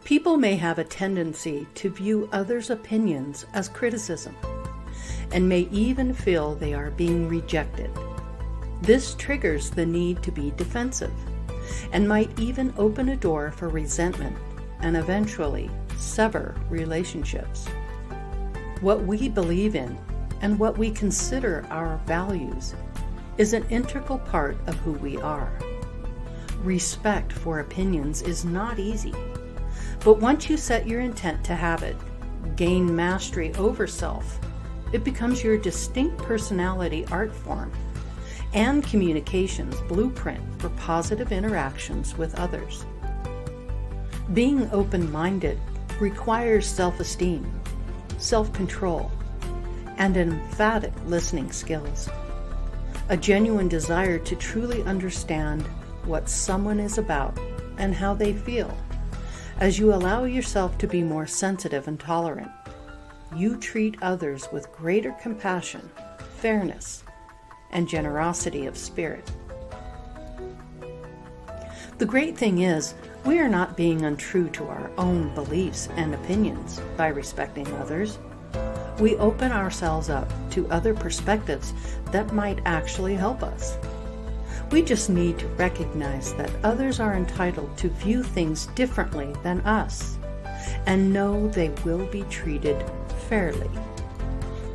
People may have a tendency to view others' opinions as criticism, and may even feel they are being rejected. This triggers the need to be defensive, and might even open a door for resentment and eventually sever relationships. What we believe in and what we consider our values is an integral part of who we are. Respect for opinions is not easy, but once you set your intent to have it, gain mastery over self, it becomes your distinct personality art form and communications blueprint for positive interactions with others. Being open-minded requires self-esteem, self-control, and emphatic listening skills. A genuine desire to truly understand what someone is about and how they feel. As you allow yourself to be more sensitive and tolerant, you treat others with greater compassion, fairness, and generosity of spirit. The great thing is, we are not being untrue to our own beliefs and opinions by respecting others. We open ourselves up to other perspectives that might actually help us. We just need to recognize that others are entitled to view things differently than us, and know they will be treated fairly.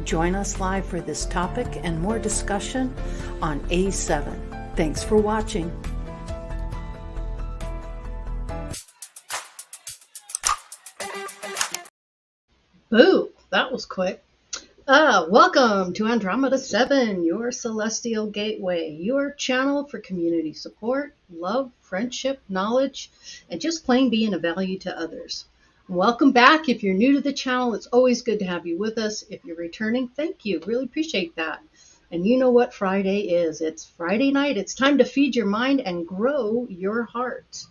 Join us live for this topic and more discussion on A7. Thanks for watching. Boo! That was quick. Welcome to Andromeda 7, your celestial gateway, your channel for community support, love, friendship, knowledge, and just plain being of value to others. Welcome back. If you're new to the channel, it's always good to have you with us. If you're returning, thank you. Really appreciate that. And you know what Friday is. It's Friday night. It's time to feed your mind and grow your heart.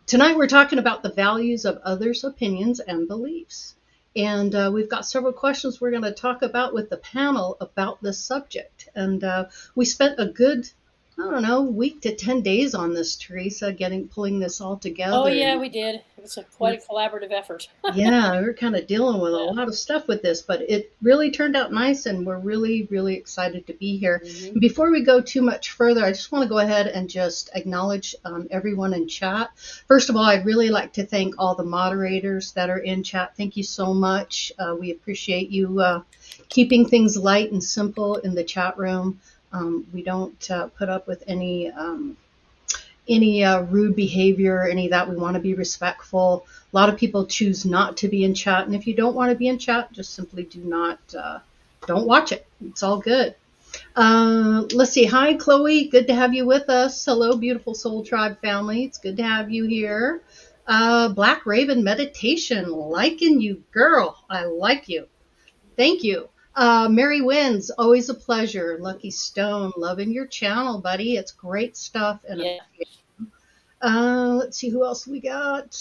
Tonight we're talking about the values of others' opinions and beliefs. And we've got several questions we're going to talk about with the panel about this subject. And we spent a good, week to 10 days on this, Teresa, pulling this all together. Oh, yeah, we did. It was quite a collaborative effort. Yeah, we were kind of dealing with a lot of stuff with this, but it really turned out nice, and we're really, really excited to be here. Mm-hmm. Before we go too much further, I just want to go ahead and just acknowledge everyone in chat. First of all, I'd really like to thank all the moderators that are in chat. Thank you so much. We appreciate you keeping things light and simple in the chat room. We don't put up with any rude behavior, any of that. We want to be respectful. A lot of people choose not to be in chat, and if you don't want to be in chat, just simply don't watch it. It's all good. Let's see. Hi, Chloe. Good to have you with us. Hello, beautiful Soul Tribe family. It's good to have you here. Black Raven Meditation, liking you, girl. I like you. Thank you. Mary Wins, always a pleasure. Lucky Stone, loving your channel, buddy. It's great stuff. And let's see who else we got.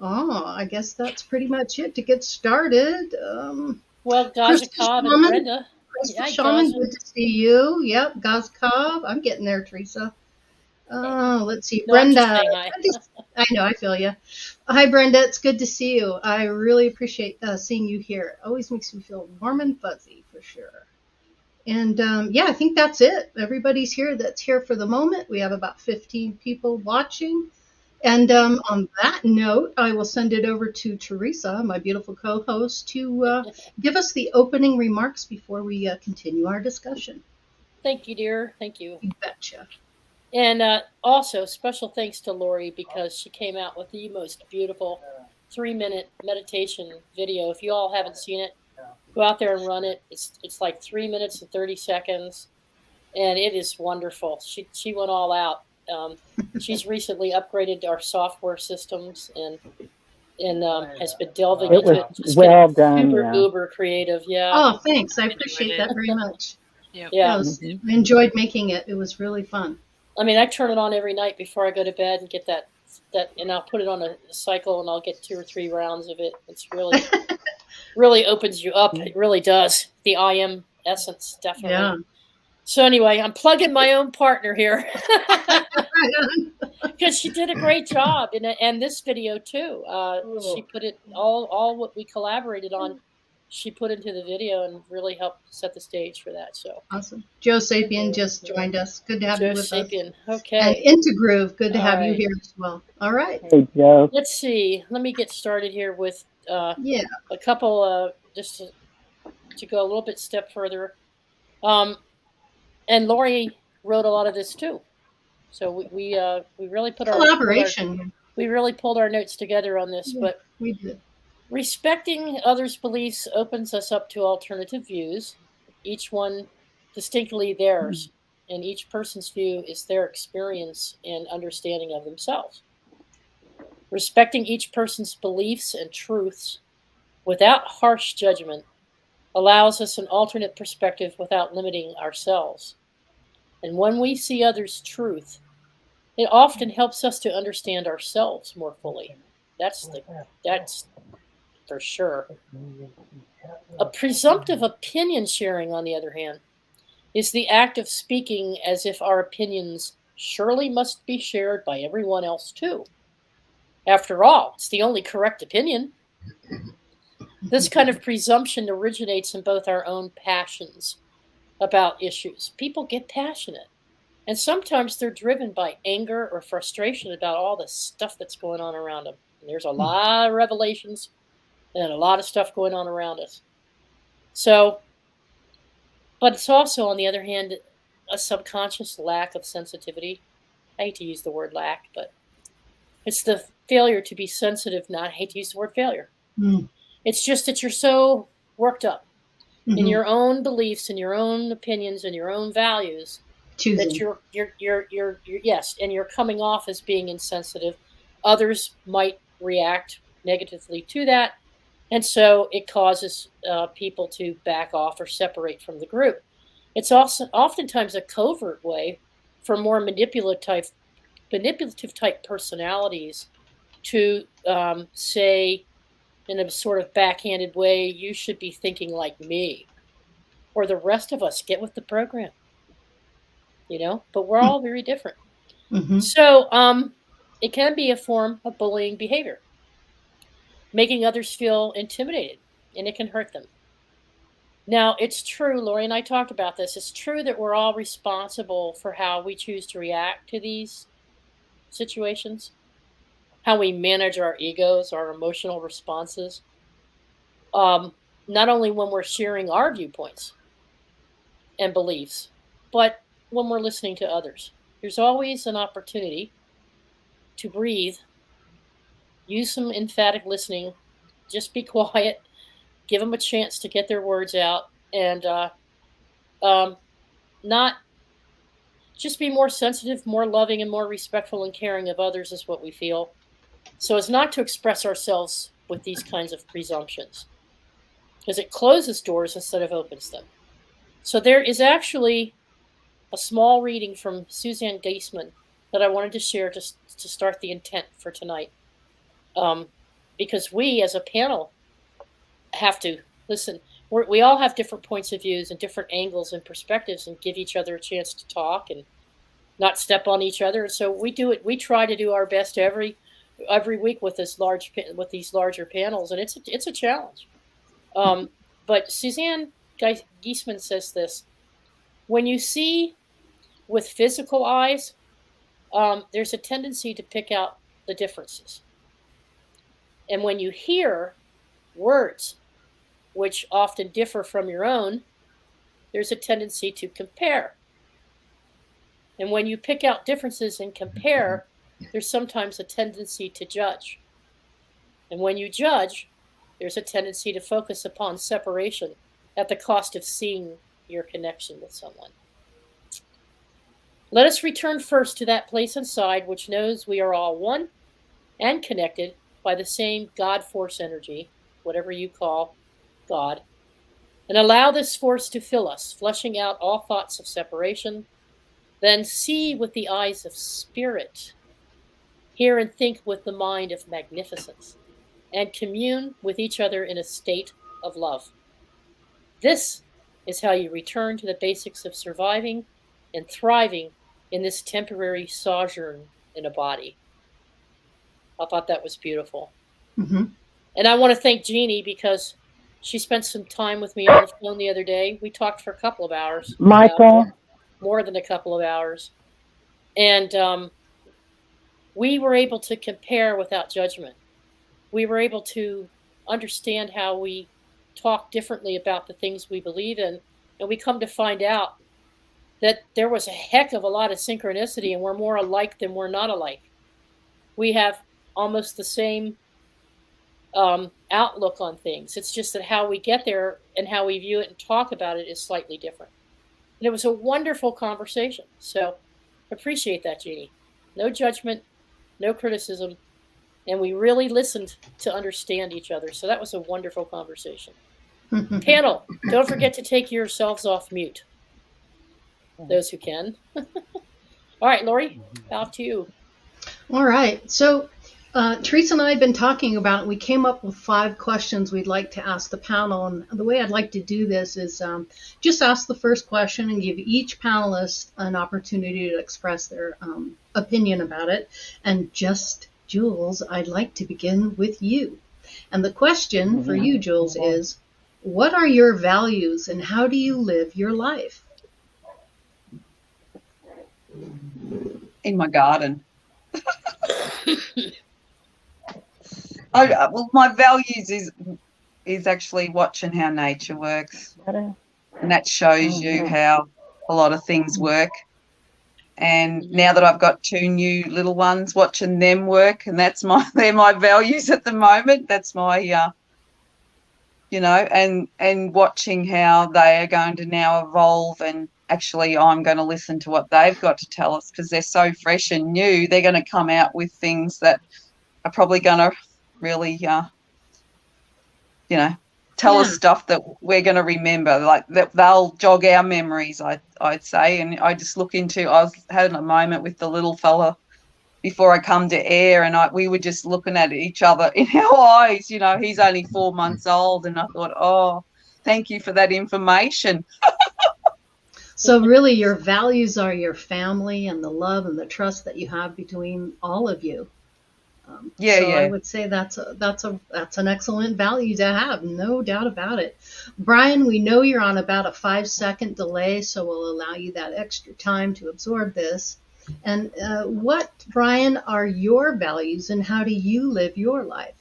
I guess that's pretty much it to get started. Well, Gazakov and Brenda. Crystal Shaman, good to see you. Yep, Gazakov. I'm getting there, Teresa. Let's see, no, Brenda. I know, I feel you. Hi, Brenda. It's good to see you. I really appreciate seeing you here. It always makes me feel warm and fuzzy, for sure. And yeah, I think that's it. Everybody's here that's here for the moment. We have about 15 people watching. And on that note, I will send it over to Teresa, my beautiful co-host, to give us the opening remarks before we continue our discussion. Thank you, dear. Thank you. You betcha. And also, special thanks to Lori, because she came out with the most beautiful 3-minute meditation video. If you all haven't seen it, go out there and run it. It's like 3 minutes and 30 seconds, and it is wonderful. She went all out. She's recently upgraded our software systems and has been delving into it. Just well done. Uber creative. Yeah. Oh, thanks. I appreciate that very much. Yeah. I enjoyed making it. It was really fun. I mean, I turn it on every night before I go to bed and get that, and I'll put it on a cycle, and I'll get 2 or 3 rounds of it. It's really, really opens you up. It really does. The I am essence, definitely. So anyway, I'm plugging my own partner here because she did a great job and this video too. She put it all what we collaborated on. She put into the video and really helped set the stage for that. So Awesome. Joe Sapien just joined us. Good to have Joe you with us. Sapien. And Okay. Intergroove, good to All have you right. here as well. All right. Hey, Joe. Let's see. Let me get started here with Yeah. a couple just to go a little bit step further. And Lori wrote a lot of this too. So we really put Collaboration. we really pulled our notes together on this. Yeah, But we did. respecting others' beliefs opens us up to alternative views, each one distinctly theirs, and each person's view is their experience and understanding of themselves. Respecting each person's beliefs and truths without harsh judgment allows us an alternate perspective without limiting ourselves. And when we see others' truth, it often helps us to understand ourselves more fully. That's for sure. A presumptive opinion sharing, on the other hand, is the act of speaking as if our opinions surely must be shared by everyone else too. After all, it's the only correct opinion. This kind of presumption originates in both our own passions about issues. People get passionate, and sometimes they're driven by anger or frustration about all the stuff that's going on around them. And there's a lot of revelations and a lot of stuff going on around us. So, but it's also, on the other hand, a subconscious lack of sensitivity. I hate to use the word lack, but it's the failure to be sensitive. I hate to use the word failure. It's just that you're so worked up in your own beliefs and your own opinions and your own values that you're yes, and you're coming off as being insensitive. Others might react negatively to that, and so it causes people to back off or separate from the group. It's also oftentimes a covert way for more manipulative type personalities to say in a sort of backhanded way, you should be thinking like me, or the rest of us get with the program, but we're all very different. So it can be a form of bullying behavior, making others feel intimidated, and it can hurt them. Now, it's true, Lori and I talked about this, it's true that we're all responsible for how we choose to react to these situations, how we manage our egos, our emotional responses, not only when we're sharing our viewpoints and beliefs, but when we're listening to others. There's always an opportunity to breathe, use some emphatic listening, just be quiet, give them a chance to get their words out, and not just be more sensitive, more loving, and more respectful and caring of others is what we feel. So as not to express ourselves with these kinds of presumptions, because it closes doors instead of opens them. So there is actually a small reading from Suzanne Geisman that I wanted to share just to start the intent for tonight. Because we as a panel have to listen. We all have different points of views and different angles and perspectives, and give each other a chance to talk and not step on each other. And so we do it. We try to do our best every week with these larger panels, and it's a challenge. But Suzanne Geisman says this: when you see with physical eyes, there's a tendency to pick out the differences. And when you hear words, which often differ from your own, there's a tendency to compare. And when you pick out differences and compare, there's sometimes a tendency to judge. And when you judge, there's a tendency to focus upon separation at the cost of seeing your connection with someone. Let us return first to that place inside which knows we are all one and connected by the same God force energy, whatever you call God, and allow this force to fill us, flushing out all thoughts of separation. Then see with the eyes of spirit, hear and think with the mind of magnificence, and commune with each other in a state of love. This is how you return to the basics of surviving and thriving in this temporary sojourn in a body. I thought that was beautiful. Mm-hmm. And I want to thank Jeannie because she spent some time with me on the phone the other day. We talked for a couple of hours, Michael. more than a couple of hours. And we were able to compare without judgment. We were able to understand how we talk differently about the things we believe in. And we come to find out that there was a heck of a lot of synchronicity, and we're more alike than we're not alike. We have almost the same outlook on things. It's just that how we get there and how we view it and talk about it is slightly different. And it was a wonderful conversation. So appreciate that, Jeannie. No judgment, no criticism, and we really listened to understand each other. So that was a wonderful conversation. Panel, don't forget to take yourselves off mute. Those who can. All right, Lori, off to you. All right. So Teresa and I have been talking about it. We came up with 5 questions we'd like to ask the panel. And the way I'd like to do this is just ask the first question and give each panelist an opportunity to express their opinion about it. And just, Jules, I'd like to begin with you. And the question for you, Jules, is what are your values and how do you live your life? In my garden. Well, my values is actually watching how nature works, and that shows you how a lot of things work. And now that I've got 2 new little ones, watching them work, and they're my values at the moment. That's my and watching how they are going to now evolve, and actually I'm going to listen to what they've got to tell us because they're so fresh and new. They're going to come out with things that are probably going to really, tell us stuff that we're going to remember, like that they'll jog our memories, I'd say. And I just I was having a moment with the little fella before I come to air, and we were just looking at each other in our eyes. He's only 4 months old, and I thought, oh, thank you for that information. So really your values are your family and the love and the trust that you have between all of you. I would say that's an excellent value to have, no doubt about it. Brian, we know you're on about a 5-second delay, so we'll allow you that extra time to absorb this. And what, Brian, are your values and how do you live your life?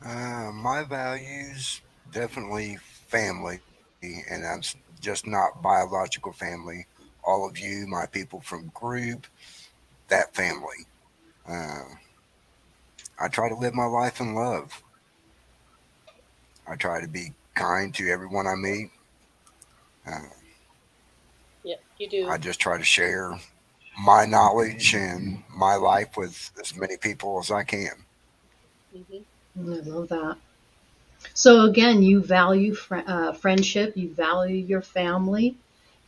My values, definitely family, and that's just not biological family. All of you, my people from group, that family. I try to live my life in love. I try to be kind to everyone I meet. Yeah, you do. I just try to share my knowledge and my life with as many people as I can. Mm-hmm. I love that. So again, you value friendship, you value your family,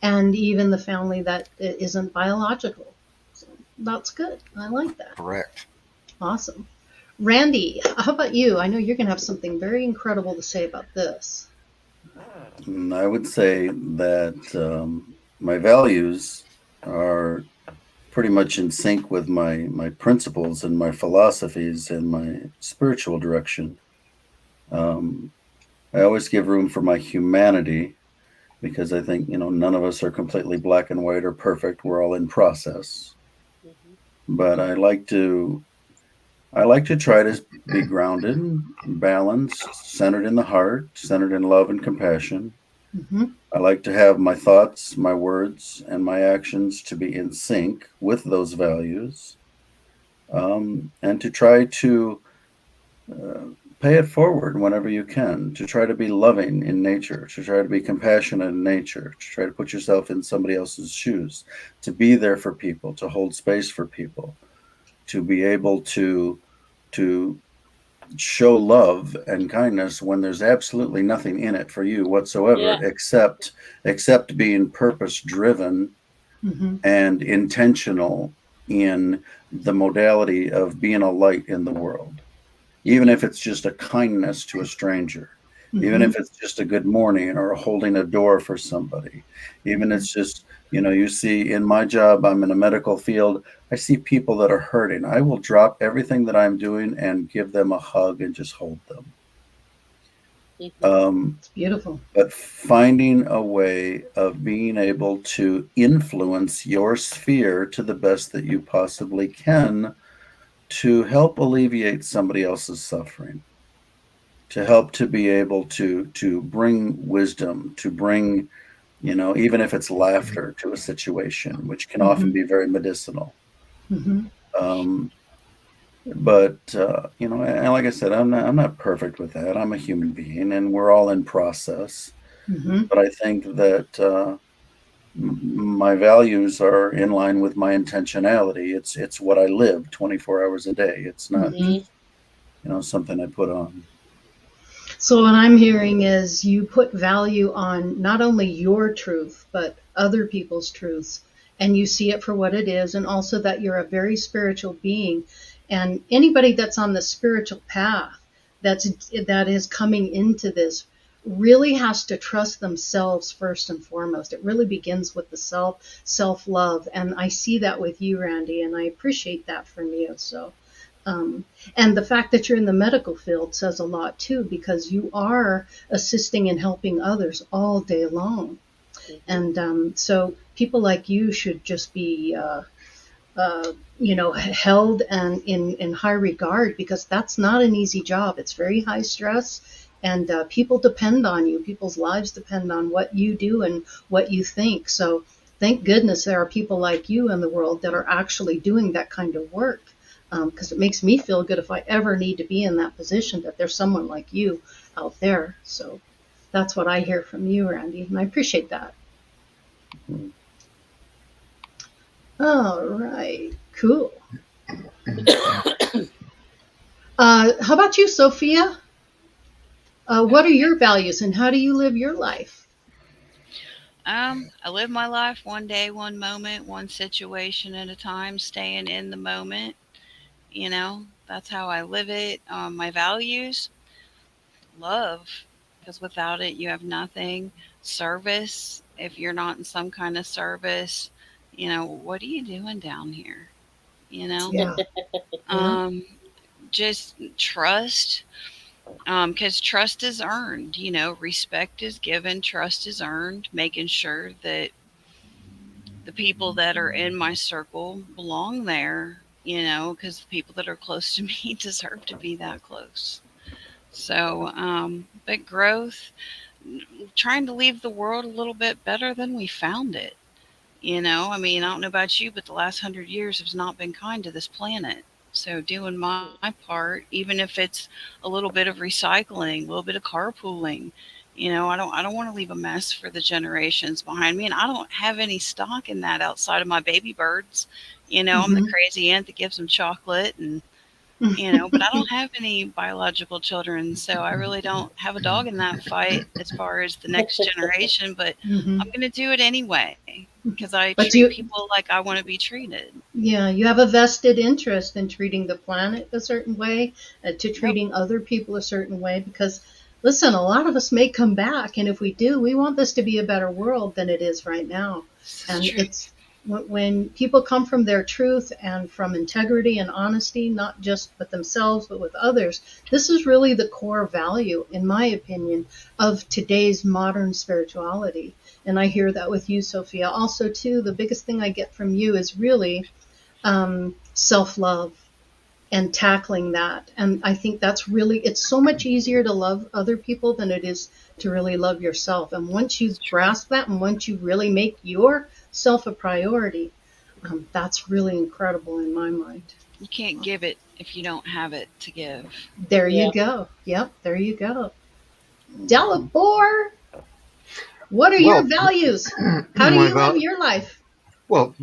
and even the family that isn't biological. So that's good. I like that. Correct. Awesome. Randy, how about you? I know you're going to have something very incredible to say about this. I would say that my values are pretty much in sync with my principles and my philosophies and my spiritual direction. I always give room for my humanity because I think, none of us are completely black and white or perfect. We're all in process. But I like to try to be grounded, balanced, centered in the heart, centered in love and compassion. Mm-hmm. I like to have my thoughts, my words, and my actions to be in sync with those values, and to try to pay it forward whenever you can, to try to be loving in nature, to try to be compassionate in nature, to try to put yourself in somebody else's shoes, to be there for people, to hold space for people, to be able to show love and kindness when there's absolutely nothing in it for you whatsoever, except being purpose driven and intentional in the modality of being a light in the world, even if it's just a kindness to a stranger, even if it's just a good morning or holding a door for somebody. Even it's just, you see in my job, I'm in a medical field. I see people that are hurting. I will drop everything that I'm doing and give them a hug and just hold them. It's beautiful. But finding a way of being able to influence your sphere to the best that you possibly can to help alleviate somebody else's suffering, to help to be able to bring wisdom, to bring, even if it's laughter to a situation, which can often be very medicinal. But and like I said, I'm not perfect with that. I'm a human being, and we're all in process. But I think that my values are in line with my intentionality. It's what I live 24 hours a day. It's not just, something I put on. So what I'm hearing is you put value on not only your truth, but other people's truths, and you see it for what it is, and also that you're a very spiritual being. And anybody that's on the spiritual path that is coming into this really has to trust themselves first and foremost. It really begins with the self-love. And I see that with you, Randy, and I appreciate that from you. So, and the fact that you're in the medical field says a lot too, because you are assisting and helping others all day long. And so people like you should just be held and in high regard, because that's not an easy job. It's very high stress, and people depend on you. People's lives depend on what you do and what you think. So thank goodness there are people like you in the world that are actually doing that kind of work, because it makes me feel good if I ever need to be in that position, that there's someone like you out there. So that's what I hear from you, Randy, and I appreciate that. All right, cool. How about you, Sophia? What are your values and how do you live your life? I live my life one day, one moment, one situation at a time, staying in the moment. That's how I live it. My values, love, because without it, you have nothing. Service, if you're not in some kind of service, what are you doing down here? Yeah. Just trust, because trust is earned. Respect is given, trust is earned, making sure that the people that are in my circle belong there, because the people that are close to me deserve to be that close. So, but growth, trying to leave the world a little bit better than we found it. I don't know about you, but the last 100 years has not been kind to this planet. So doing my part, even if it's a little bit of recycling, a little bit of carpooling, I don't want to leave a mess for the generations behind me. And I don't have any stock in that outside of my baby birds. I'm the crazy aunt that gives them chocolate and, but I don't have any biological children. So I really don't have a dog in that fight as far as the next generation, but I'm going to do it anyway. Because I treat people like I want to be treated. Yeah, you have a vested interest in treating the planet a certain way, to treating other people a certain way. Because, listen, a lot of us may come back, and if we do, we want this to be a better world than it is right now. And it's when people come from their truth and from integrity and honesty, not just with themselves, but with others, this is really the core value, in my opinion, of today's modern spirituality. And I hear that with you, Sophia. Also, too, the biggest thing I get from you is really self-love and tackling that. And I think that's really, it's so much easier to love other people than it is to really love yourself. And once you grasp that, and once you really make yourself a priority, that's really incredible in my mind. You can't give it if you don't have it to give. There you go. Yep, there you go. Delabor! What are your values? How do you live your life? Well,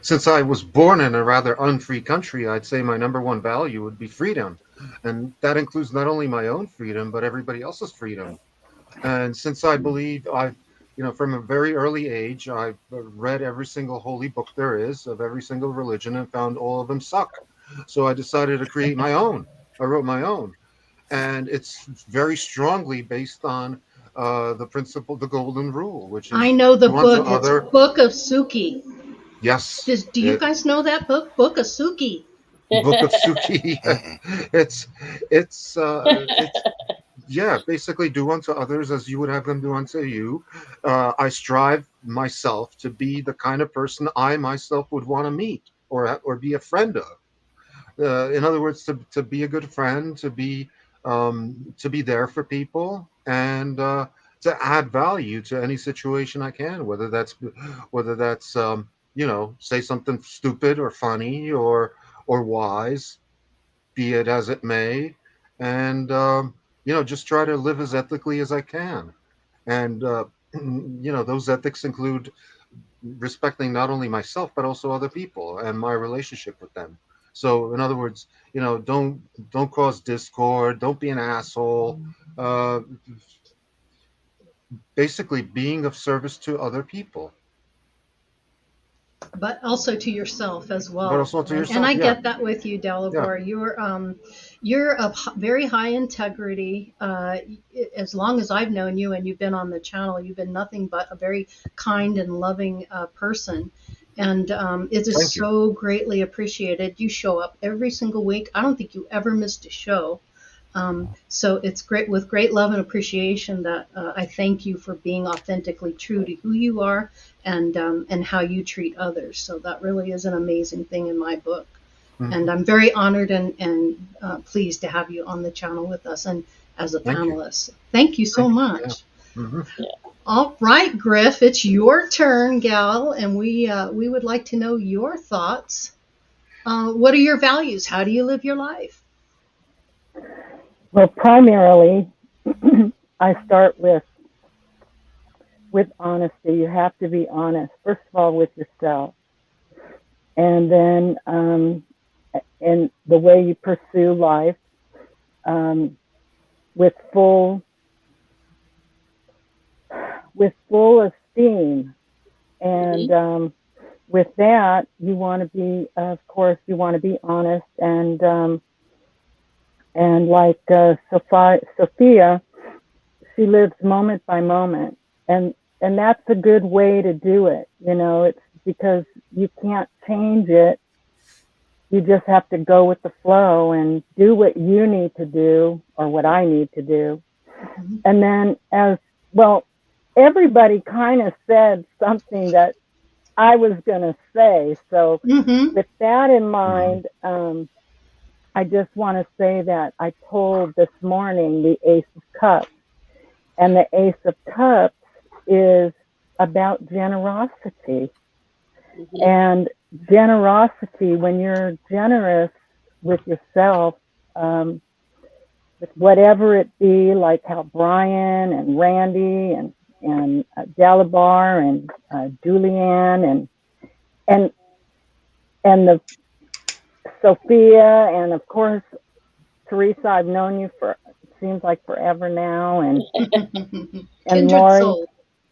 since I was born in a rather unfree country, I'd say my number one value would be freedom. And that includes not only my own freedom, but everybody else's freedom. And since I believe from a very early age, I've read every single holy book there is of every single religion and found all of them suck. So I decided to create my own. I wrote my own. and it's very strongly based on the principle, the golden rule, which I is know the do unto book. It's other. Book of Suki. Yes, Do you guys know that book? Book of Suki. Book of Suki. Mm-mm. It's yeah, basically do unto others as you would have them do unto you. I strive myself to be the kind of person I myself would want to meet or be a friend of. In other words, to be a good friend, to be there for people, and to add value to any situation I can, whether that's say something stupid or funny or wise, be it as it may, and just try to live as ethically as I can. And those ethics include respecting not only myself but also other people and my relationship with them. So, in other words, don't cause discord, don't be an asshole. Uh, Basically, being of service to other people, But also to yourself as but well. also to And yourself. I Yeah, get that with you, yeah. Delabor. You're of very high integrity. As long as I've known you and you've been on the channel, you've been nothing but a very kind and loving person. And it is Thank you. so greatly appreciated. You show up every single week. I don't think you ever missed a show. So it's great, with great love and appreciation, that I thank you for being authentically true to who you are and how you treat others. So that really is an amazing thing in my book. Mhm. And I'm very honored and pleased to have you on the channel with us and as a Thank you. panelist. Thank you so Thank you. much. Yeah. Hmm. All right, Griff, it's your turn, gal, and we would like to know your thoughts. What are your values? How do you live your life? Well, primarily, I start with honesty. You have to be honest, first of all, with yourself, and then in the way you pursue life, with full esteem, and with that, you want to be, of course, you want to be honest, and like Sophia, she lives moment by moment, and that's a good way to do it. It's because you can't change it. You just have to go with the flow and do what you need to do or what I need to do. Mhm. And then, as well, everybody kind of said something that I was going to say. So Mm-hmm. with that in mind, I just want to say that I told this morning the Ace of Cups, and the Ace of Cups is about generosity. And generosity, when you're generous with yourself, with whatever it be, like how Brian and Randy and Delabar and Julianne and the Sophia, and of course Teresa, I've known you for, it seems like forever now, and Kindred Lori, soul.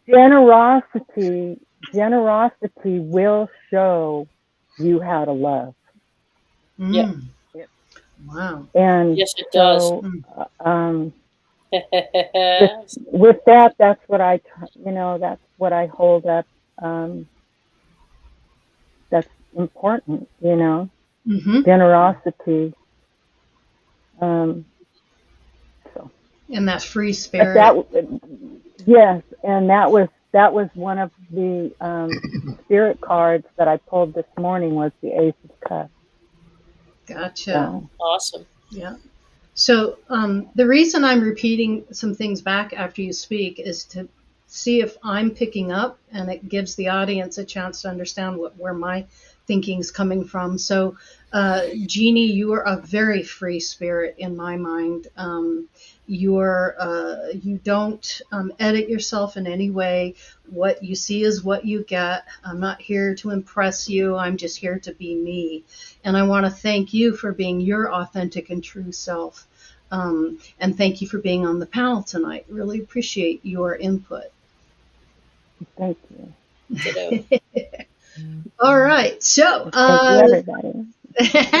generosity will show you how to love. Yep. Wow. And Yes, it does. so with that, that's what that's what I hold up. That's important, Mm-hmm. generosity. So, And that free but spirit. yes, and that was one of the spirit cards that I pulled this morning, was the Ace of Cups. Gotcha. So, Awesome. Yeah. So the reason I'm repeating some things back after you speak is to see if I'm picking up, and it gives the audience a chance to understand where my thinking's coming from. So, Jeannie, you are a very free spirit in my mind. You don't edit yourself in any way. What you see is what you get. I'm not here to impress you. I'm just here to be me. And I want to thank you for being your authentic and true self. And thank you for being on the panel tonight. Really appreciate your input. thank you. Ditto. All right. So, Thank you, everybody.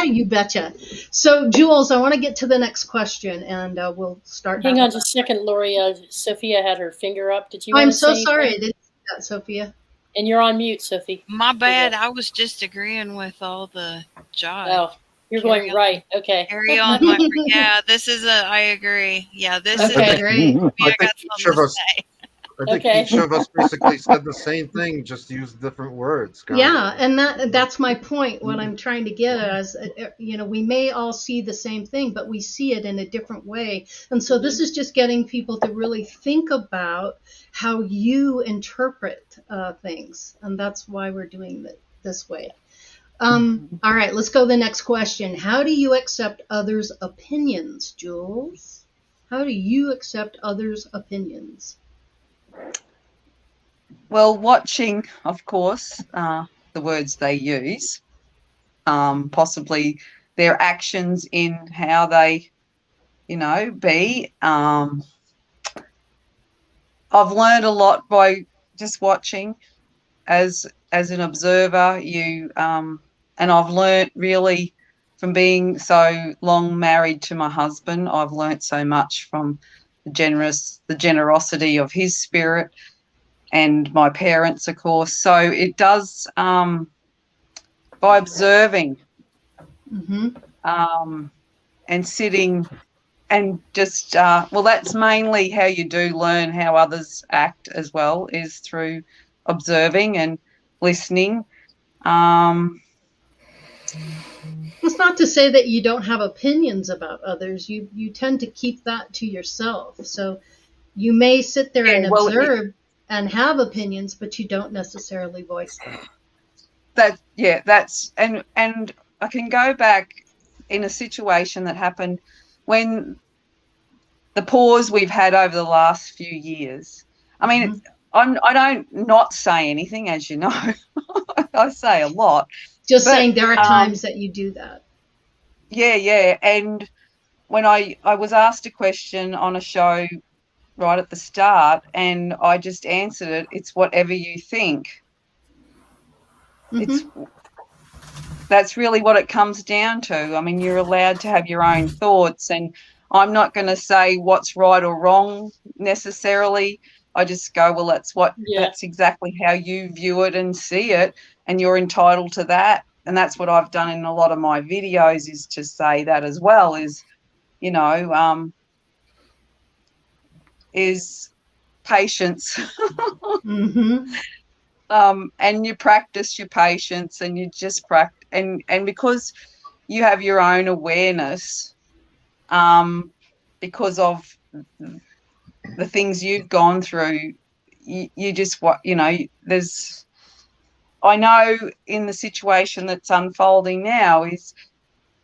You betcha. So, Jules, I want to get to the next question, and we'll start. Hang back on with just a second, Lori. Sophia had her finger up. Did you that. want I'm to so say sorry I anything? didn't see that, Sophia. And you're on mute, Sophie. My Go bad. ahead. I was just agreeing with all the jive. Oh, you're Carry going on. right. Okay. Carry on, my friend. Yeah, this is I agree. Yeah, this Okay. is Great. I I think got each something of to us, say. I think Okay. each of us basically said the same thing, just used different words. Kind Yeah, of. and that's my point. What I'm trying to get at is, we may all see the same thing, but we see it in a different way. And so this is just getting people to really think about how you interpret things, and that's why we're doing it this way. All right, let's go to the next question. How do you accept others' opinions, Jules? How do you accept others' opinions? Well, watching, of course, the words they use, possibly their actions in how they, be. I've learned a lot by just watching as an observer. And I've learnt really from being so long married to my husband. I've learnt so much from the generosity of his spirit, and my parents, of course. So it does, by observing, and sitting and just, that's mainly how you do learn how others act as well, is through observing and listening. It's not to say that you don't have opinions about others. You tend to keep that to yourself. So you may sit there and observe and have opinions, but you don't necessarily voice them. That's and I can go back in a situation that happened when the pause we've had over the last few years. I mean, I don't not say anything, as you know. I say a lot. Just saying there are times that you do that. Yeah. And when I was asked a question on a show right at the start, and I just answered it, it's whatever you think. That's really what it comes down to. I mean, you're allowed to have your own thoughts, and I'm not going to say what's right or wrong necessarily. I just go, well, that's exactly how you view it and see it, and you're entitled to that. And that's what I've done in a lot of my videos, is to say that as well, is patience. And you practice your patience, and you just practice, and because you have your own awareness, because of the things you've gone through, you just there's, I know in the situation that's unfolding now, is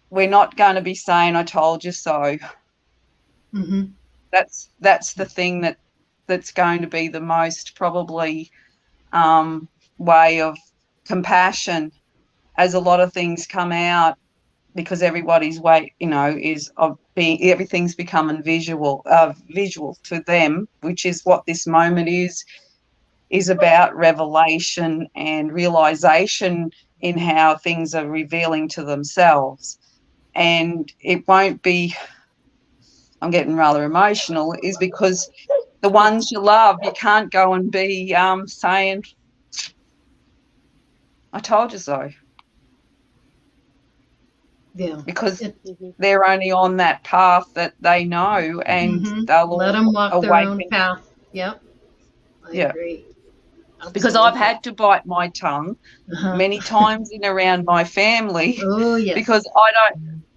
we're not going to be saying I told you so. That's the thing that's going to be the most probably way of compassion, as a lot of things come out, because everybody's way, is of being, everything's becoming visual to them, which is what this moment is about: revelation and realization in how things are revealing to themselves. And it won't be, I'm getting rather emotional, is because the ones you love, you can't go and be saying, I told you so. Yeah. Because they're only on that path that they know, and they'll let them walk awaken. their own path. Yep. I agree. Absolutely. Because I've had to bite my tongue many times in around my family. Oh yes.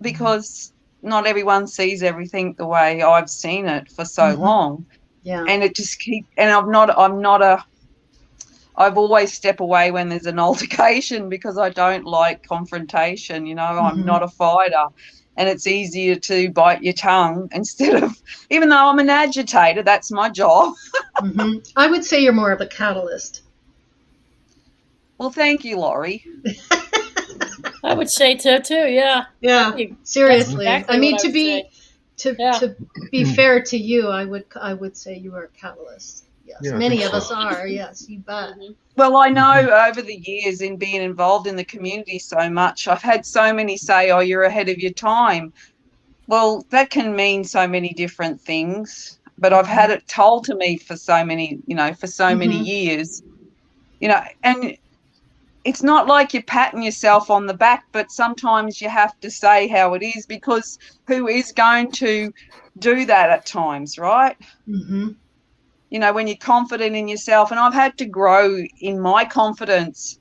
Because not everyone sees everything the way I've seen it for so long. Yeah. And it just I've always step away when there's an altercation, because I don't like confrontation. I'm not a fighter, and it's easier to bite your tongue instead of, even though I'm an agitator, that's my job. I would say you're more of a catalyst. Well, thank you, Laurie. I would say so too. Yeah. Yeah. Seriously. Exactly, I mean, to be fair to you, I would say you are a catalyst. Yes, Yeah, I many think of so. us are. Yes, you bet. Mhm. Well, I know over the years in being involved in the community so much, I've had so many say, oh, you're ahead of your time. Well, that can mean so many different things, but I've had it told to me for so many, for so many Mm-hmm. years, and it's not like you're patting yourself on the back, but sometimes you have to say how it is, because who is going to do that at times, right? Mm-hmm. When you're confident in yourself. And I've had to grow in my confidence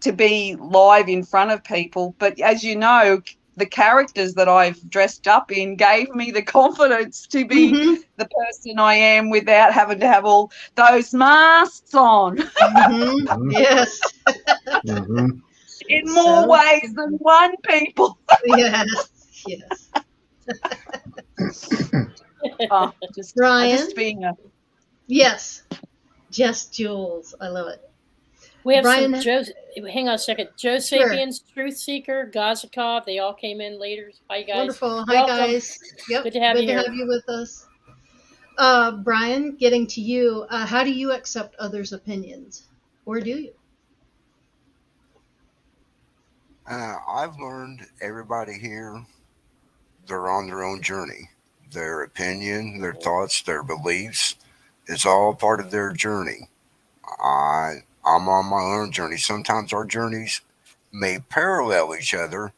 to be live in front of people. But as you know, the characters that I've dressed up in gave me the confidence to be Mm-hmm. the person I am without having to have all those masks on Mm-hmm. Mhm. Yes. Mhm. in more So ways than one, people. yes. Yes. Oh, I Ryan. just being a Yes. Just Jules. I love it. We have some Brian. Joe. Hang on a second. Joe Sure. Sapiens, Truth Seeker, Gazakov. They all came in later. Hi guys. Wonderful. Hi, Welcome. guys. Yep. Good to have Good you to here. have you with us. Brian, getting to you. How do you accept others' opinions? Or do you? I've learned everybody here, they're on their own journey. Their opinion, their thoughts, their beliefs is all part of their journey. I'm on my own journey. Sometimes our journeys may parallel each other,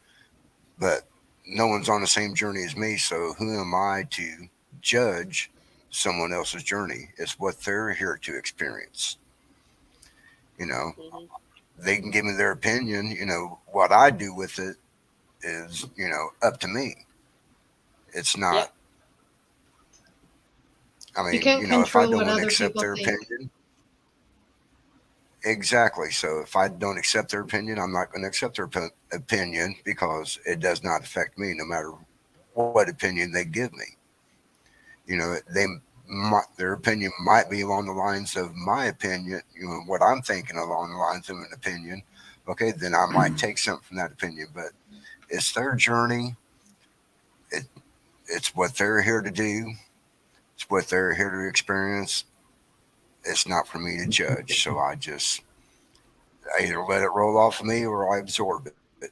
but no one's on the same journey as me. So who am I to judge someone else's journey? It's what they're here to experience. You know, Mhm. they can give me their opinion. What I do with it is, up to me. It's Yep. not, I You mean, can't if I control don't what want to other accept people their think. opinion, exactly. So if I don't accept their opinion, I'm not going to accept their opinion because it does not affect me, no matter what opinion they give me. Their opinion might be along the lines of my opinion. What I'm thinking along the lines of an opinion. Okay, then I might take something from that opinion, but it's their journey. It, it's what they're here to do. It's what they're here to experience. It's not for me to judge. So I either let it roll off of me or I absorb it.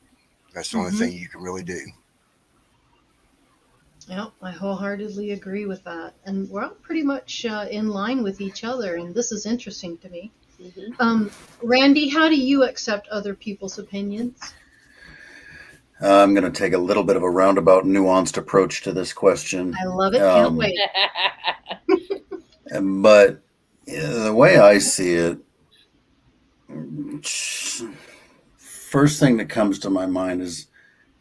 That's the only thing you Mm-hmm. can really do. Yep, I wholeheartedly agree with that. And we're all pretty much in line with each other, and this is interesting to me. Mhm. Randy, how do you accept other people's opinions? I'm going to take a little bit of a roundabout, nuanced approach to this question. I love it. Can't wait. But the way I see it, first thing that comes to my mind is,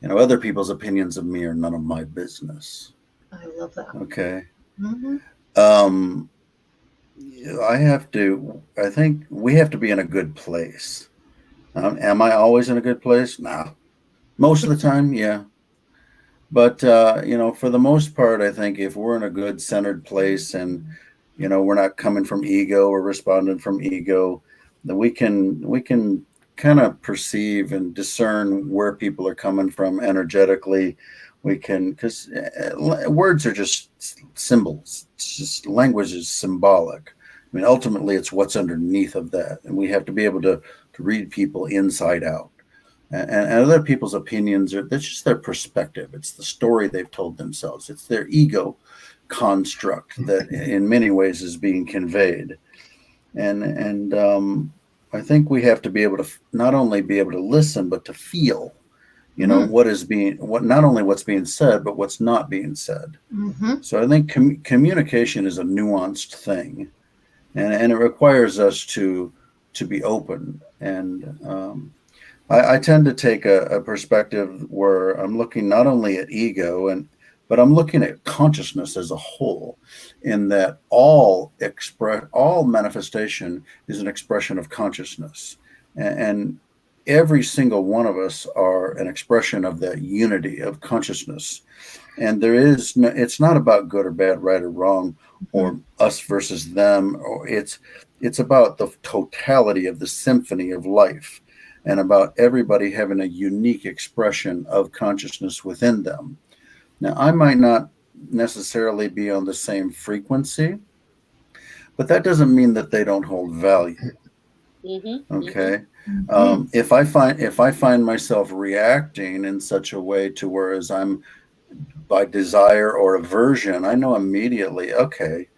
other people's opinions of me are none of my business. I love that. Okay. Mm-hmm. Um, I think we have to be in a good place. Am I always in a good place? Nah. Most of the time, yeah. But, for the most part, I think if we're in a good centered place and, we're not coming from ego or responding from ego, then we can kind of perceive and discern where people are coming from energetically. We can, because words are just symbols. It's just language is symbolic. I mean, ultimately, it's what's underneath of that, and we have to be able to read people inside out. And other people's opinions that's just their perspective. It's the story they've told themselves. It's their ego construct that in many ways is being conveyed. And I think we have to be able to not only be able to listen, but to feel, what not only what's being said, but what's not being said. Mm-hmm. So I think communication is a nuanced thing, and it requires us to be open. And I tend to take a perspective where I'm looking not only at ego but I'm looking at consciousness as a whole, in that all manifestation is an expression of consciousness, and every single one of us are an expression of that unity of consciousness. And it's not about good or bad, right or wrong, or us versus them, or it's about the totality of the symphony of life, and about everybody having a unique expression of consciousness within them. Now, I might not necessarily be on the same frequency, but that doesn't mean that they don't hold value. Mm-hmm. Okay. Mhm. If I find myself reacting in such a way to whereas I'm by desire or aversion, I know immediately, okay,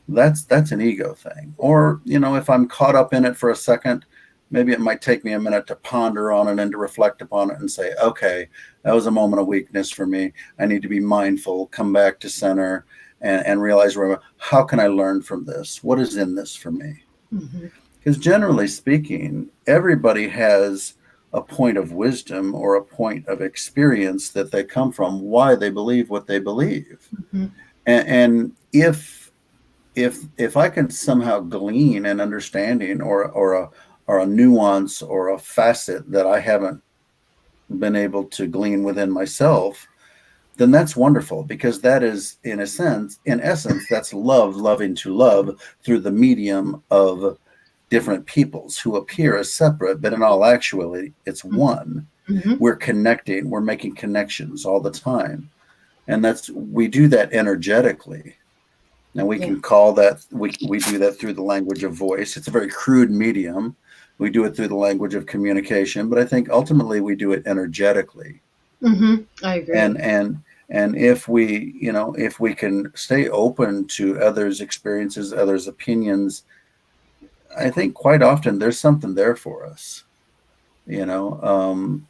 that's an ego thing. Or, if I'm caught up in it for a second, maybe it might take me a minute to ponder on it and to reflect upon it and say, okay, that was a moment of weakness for me. I need to be mindful, come back to center, and realize, how can I learn from this? What is in this for me? Mhm. Because generally speaking, everybody has a point of wisdom or a point of experience that they come from, why they believe what they believe. Mhm. And if I can somehow glean an understanding or a nuance or a facet that I haven't been able to glean within myself, then that's wonderful, because that is in essence, that's love loving to love through the medium of different peoples who appear as separate, but in all actuality, it's one. Mhm. We're connecting, we're making connections all the time. And we do that energetically. Now we Yeah. can call that, we do that through the language of voice. It's a very crude medium. We do it through the language of communication, but I think ultimately we do it energetically. Mhm. I agree. And if we can stay open to others' experiences, others' opinions, I think quite often there's something there for us. you know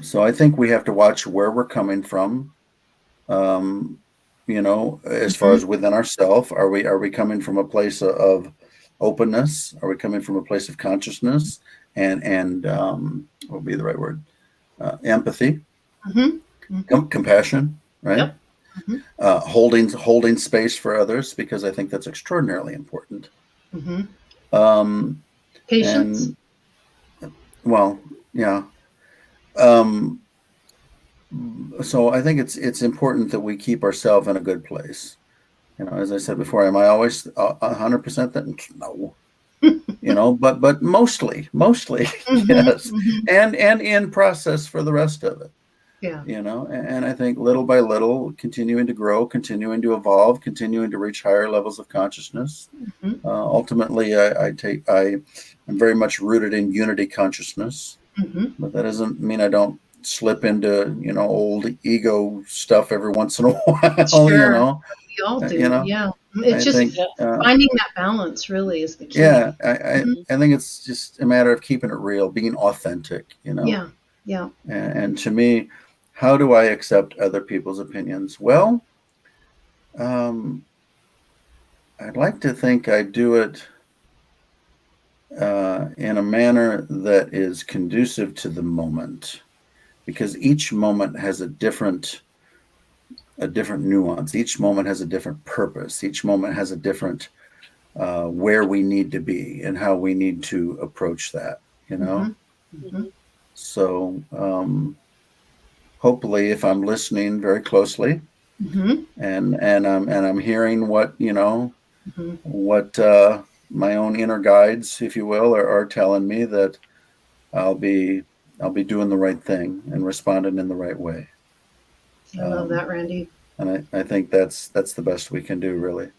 so I think we have to watch where we're coming from. um as far Mhm. as within ourselves, are we coming from a place of openness? Are we coming from a place of consciousness and what would be the right word? Empathy, Mhm. Mhm. compassion, right? Yep. Mhm. Holding space for others, because I think that's extraordinarily important. Mhm. um Patience. and well, yeah. um so I think it's important that we keep ourselves in a good place. As I said before, am I always 100% that? No. But mostly Mhm. yes. Mhm. And in process for the rest of it. Yeah. And I think little by little, continuing to grow, continuing to evolve, continuing to reach higher levels of consciousness. Mhm. Ultimately, I'm very much rooted in unity consciousness, Mhm. but that doesn't mean I don't slip into old ego stuff every once in a while. Sure. We all Uh, you do. know Yeah. It's I just think Yeah. finding that balance really is the key. yeah, Mhm. I think it's just a matter of keeping it real, being authentic. Yeah. Yeah. And to me, how do I accept other people's opinions? Well, um, I'd like to think I do it in a manner that is conducive to the moment, because each moment has a different nuance. Each moment has a different purpose. Each moment has a different where we need to be and how we need to approach that. You know, Mhm. Mhm. Mm-hmm. so hopefully, if I'm listening very closely Mhm. and I'm hearing Mhm. what my own inner guides, if you will, are telling me, that I'll be I'll be doing the right thing and responding in the right way. I love Um, that, Randy. and I think that's the best we can do, really.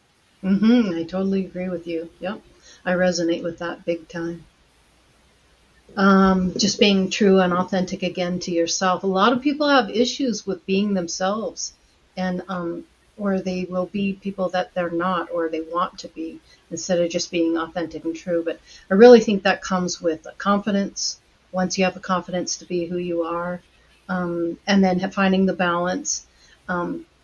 I totally agree with you. Yep. I resonate with that big time. Just being true and authentic again to yourself. A lot of people have issues with being themselves, and or they will be people that they're not, or they want to be, instead of just being authentic and true. But I really think that comes with confidence. Once you have the confidence to be who you are, and then finding the balance.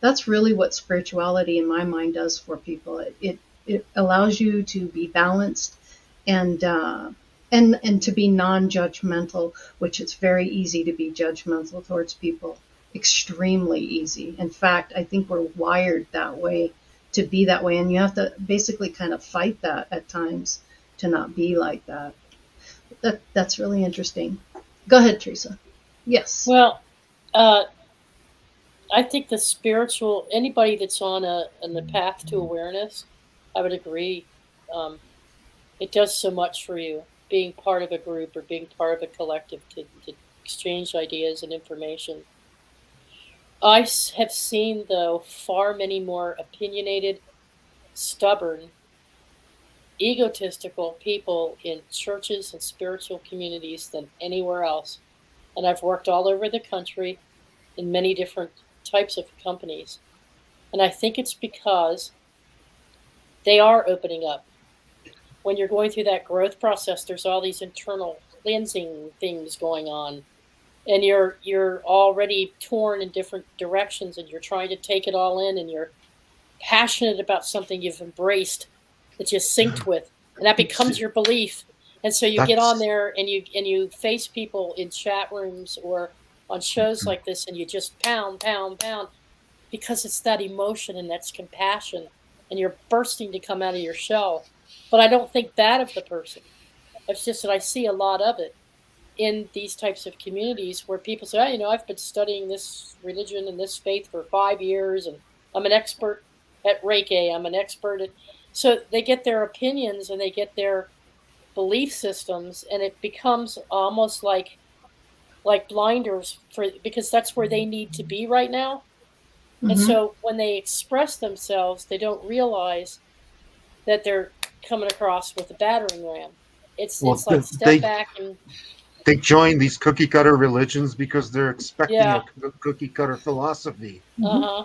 That's really what spirituality, in my mind, does for people. It allows you to be balanced and and to be non-judgmental, which it's very easy to be judgmental towards people, extremely easy. In fact, I think we're wired that way, to be that way, and you have to basically kind of fight that at times to not be like that. That's really interesting. Go ahead, Teresa. Yes. Well, I think the spiritual anybody that's on the path to awareness, I would agree. Um, it does so much for you being part of a group or being part of a collective to exchange ideas and information. Have seen though far many more opinionated, stubborn, egotistical people in churches and spiritual communities than anywhere else. And I've worked all over the country in many different types of companies. And I think it's because they are opening up. When you're going through that growth process, there's all these internal cleansing things going on. And you're already torn in different directions, and you're trying to take it all in, and you're passionate about something you've embraced that you synced with, and that becomes your belief. And so you get on That's there and you face people in chat rooms or on shows like this, and you just pound, pound, pound, because it's that emotion and that's compassion, and you're bursting to come out of your shell. But I don't think bad of the person. It's just that I see a lot of it in these types of communities where people say, oh, I've been studying this religion and this faith for 5 years, and I'm an expert at Reiki. I'm an expert at. So they get their opinions and they get their belief systems, and it becomes almost like blinders for, because that's where they need to be right now. And Mm-hmm. so when they express themselves, they don't realize that they're coming across with a battering ram. It's well, it's like step they back and they join these cookie cutter religions because they're expecting yeah, a cookie cutter philosophy. uh-huh,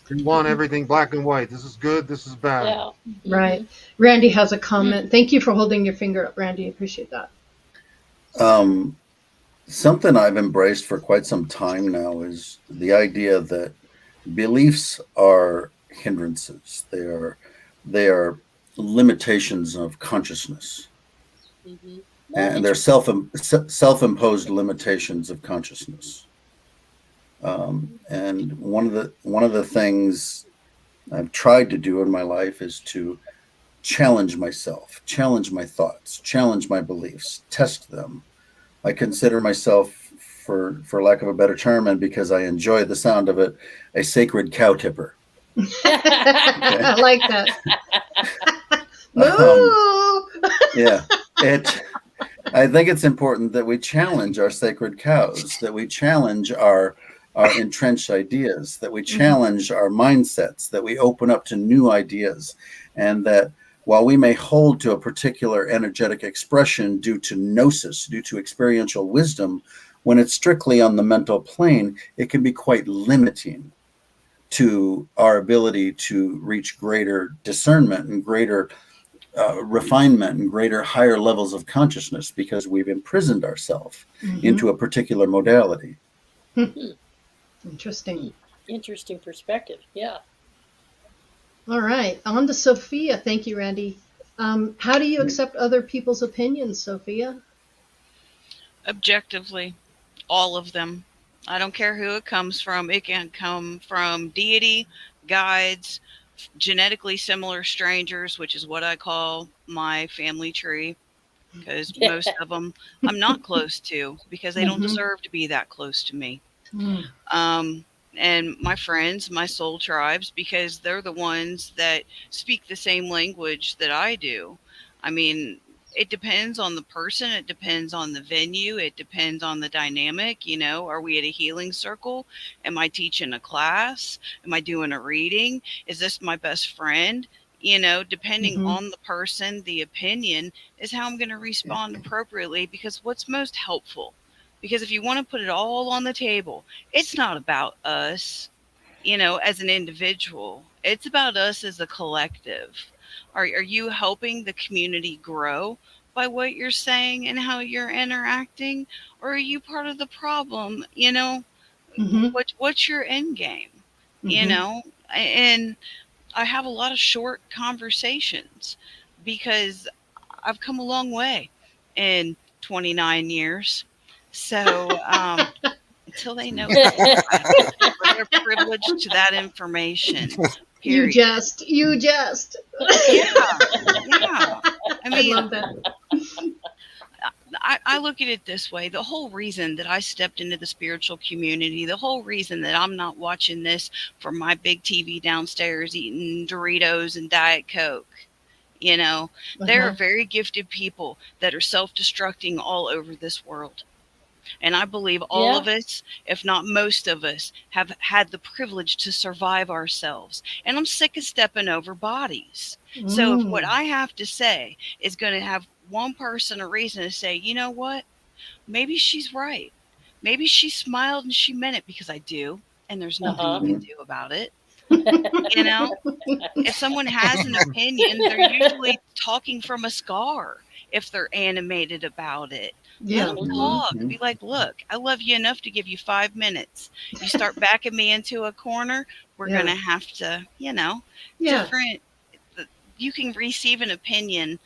They want everything black and white. This is good. This is bad. yeah, Right. Randy has a comment. Thank you for holding your finger up, Randy. Appreciate that. Something I've embraced for quite some time now is the idea that beliefs are hindrances. They are limitations of consciousness, mm-hmm. and they're self-imposed limitations of consciousness. And one of the things I've tried to do in my life is to challenge myself, challenge my thoughts, challenge my beliefs, test them. I consider myself, for lack of a better term, and because I enjoy the sound of it, a sacred cow tipper. I like that. Yeah. I think it's important that we challenge our sacred cows, that we challenge our entrenched ideas, that we challenge our mindsets, that we open up to new ideas, and that while we may hold to a particular energetic expression due to gnosis, due to experiential wisdom, when it's strictly on the mental plane, it can be quite limiting to our ability to reach greater discernment and greater refinement and greater higher levels of consciousness, because we've imprisoned ourselves into a particular modality. Interesting. Interesting perspective. Yeah. All right, on to Sophia. Thank you, Randy. How do you accept other people's opinions, Sophia? Objectively, all of them. I don't care who it comes from. It can come from deity, guides, genetically similar strangers, which is what I call my family tree, because most of them I'm not close to, because they don't deserve to be that close to me. And my friends, my soul tribes, because they're the ones that speak the same language that I do. I mean, it depends on the person. It depends on the venue. It depends on the dynamic. Are we at a healing circle? Am I teaching a class? Am I doing a reading? Is this my best friend? Depending on the person, the opinion is how I'm going to respond appropriately, because what's most helpful. Because if you want to put it all on the table, it's not about us, as an individual. It's about us as a collective. Are you helping the community grow by what you're saying and how you're interacting? Or are you part of the problem? What's your end game? And I have a lot of short conversations, because I've come a long way in 29 years. So until they know they're privileged to that information. Period. You jest. Yeah. I mean, I love that. I look at it this way. The whole reason that I stepped into the spiritual community, the whole reason that I'm not watching this from my big TV downstairs eating Doritos and Diet Coke, there are very gifted people that are self-destructing all over this world. And I believe all of us, if not most of us, have had the privilege to survive ourselves. And I'm sick of stepping over bodies. So if what I have to say is going to have one person a reason to say, you know what, maybe she's right. Maybe she smiled and she meant it, because I do. And there's nothing you can do about it. You know, if someone has an opinion, they're usually talking from a scar. If they're animated about it, let them talk. Be like, look, I love you enough to give you 5 minutes. You start backing me into a corner, we're going to have to, different. You can receive an opinion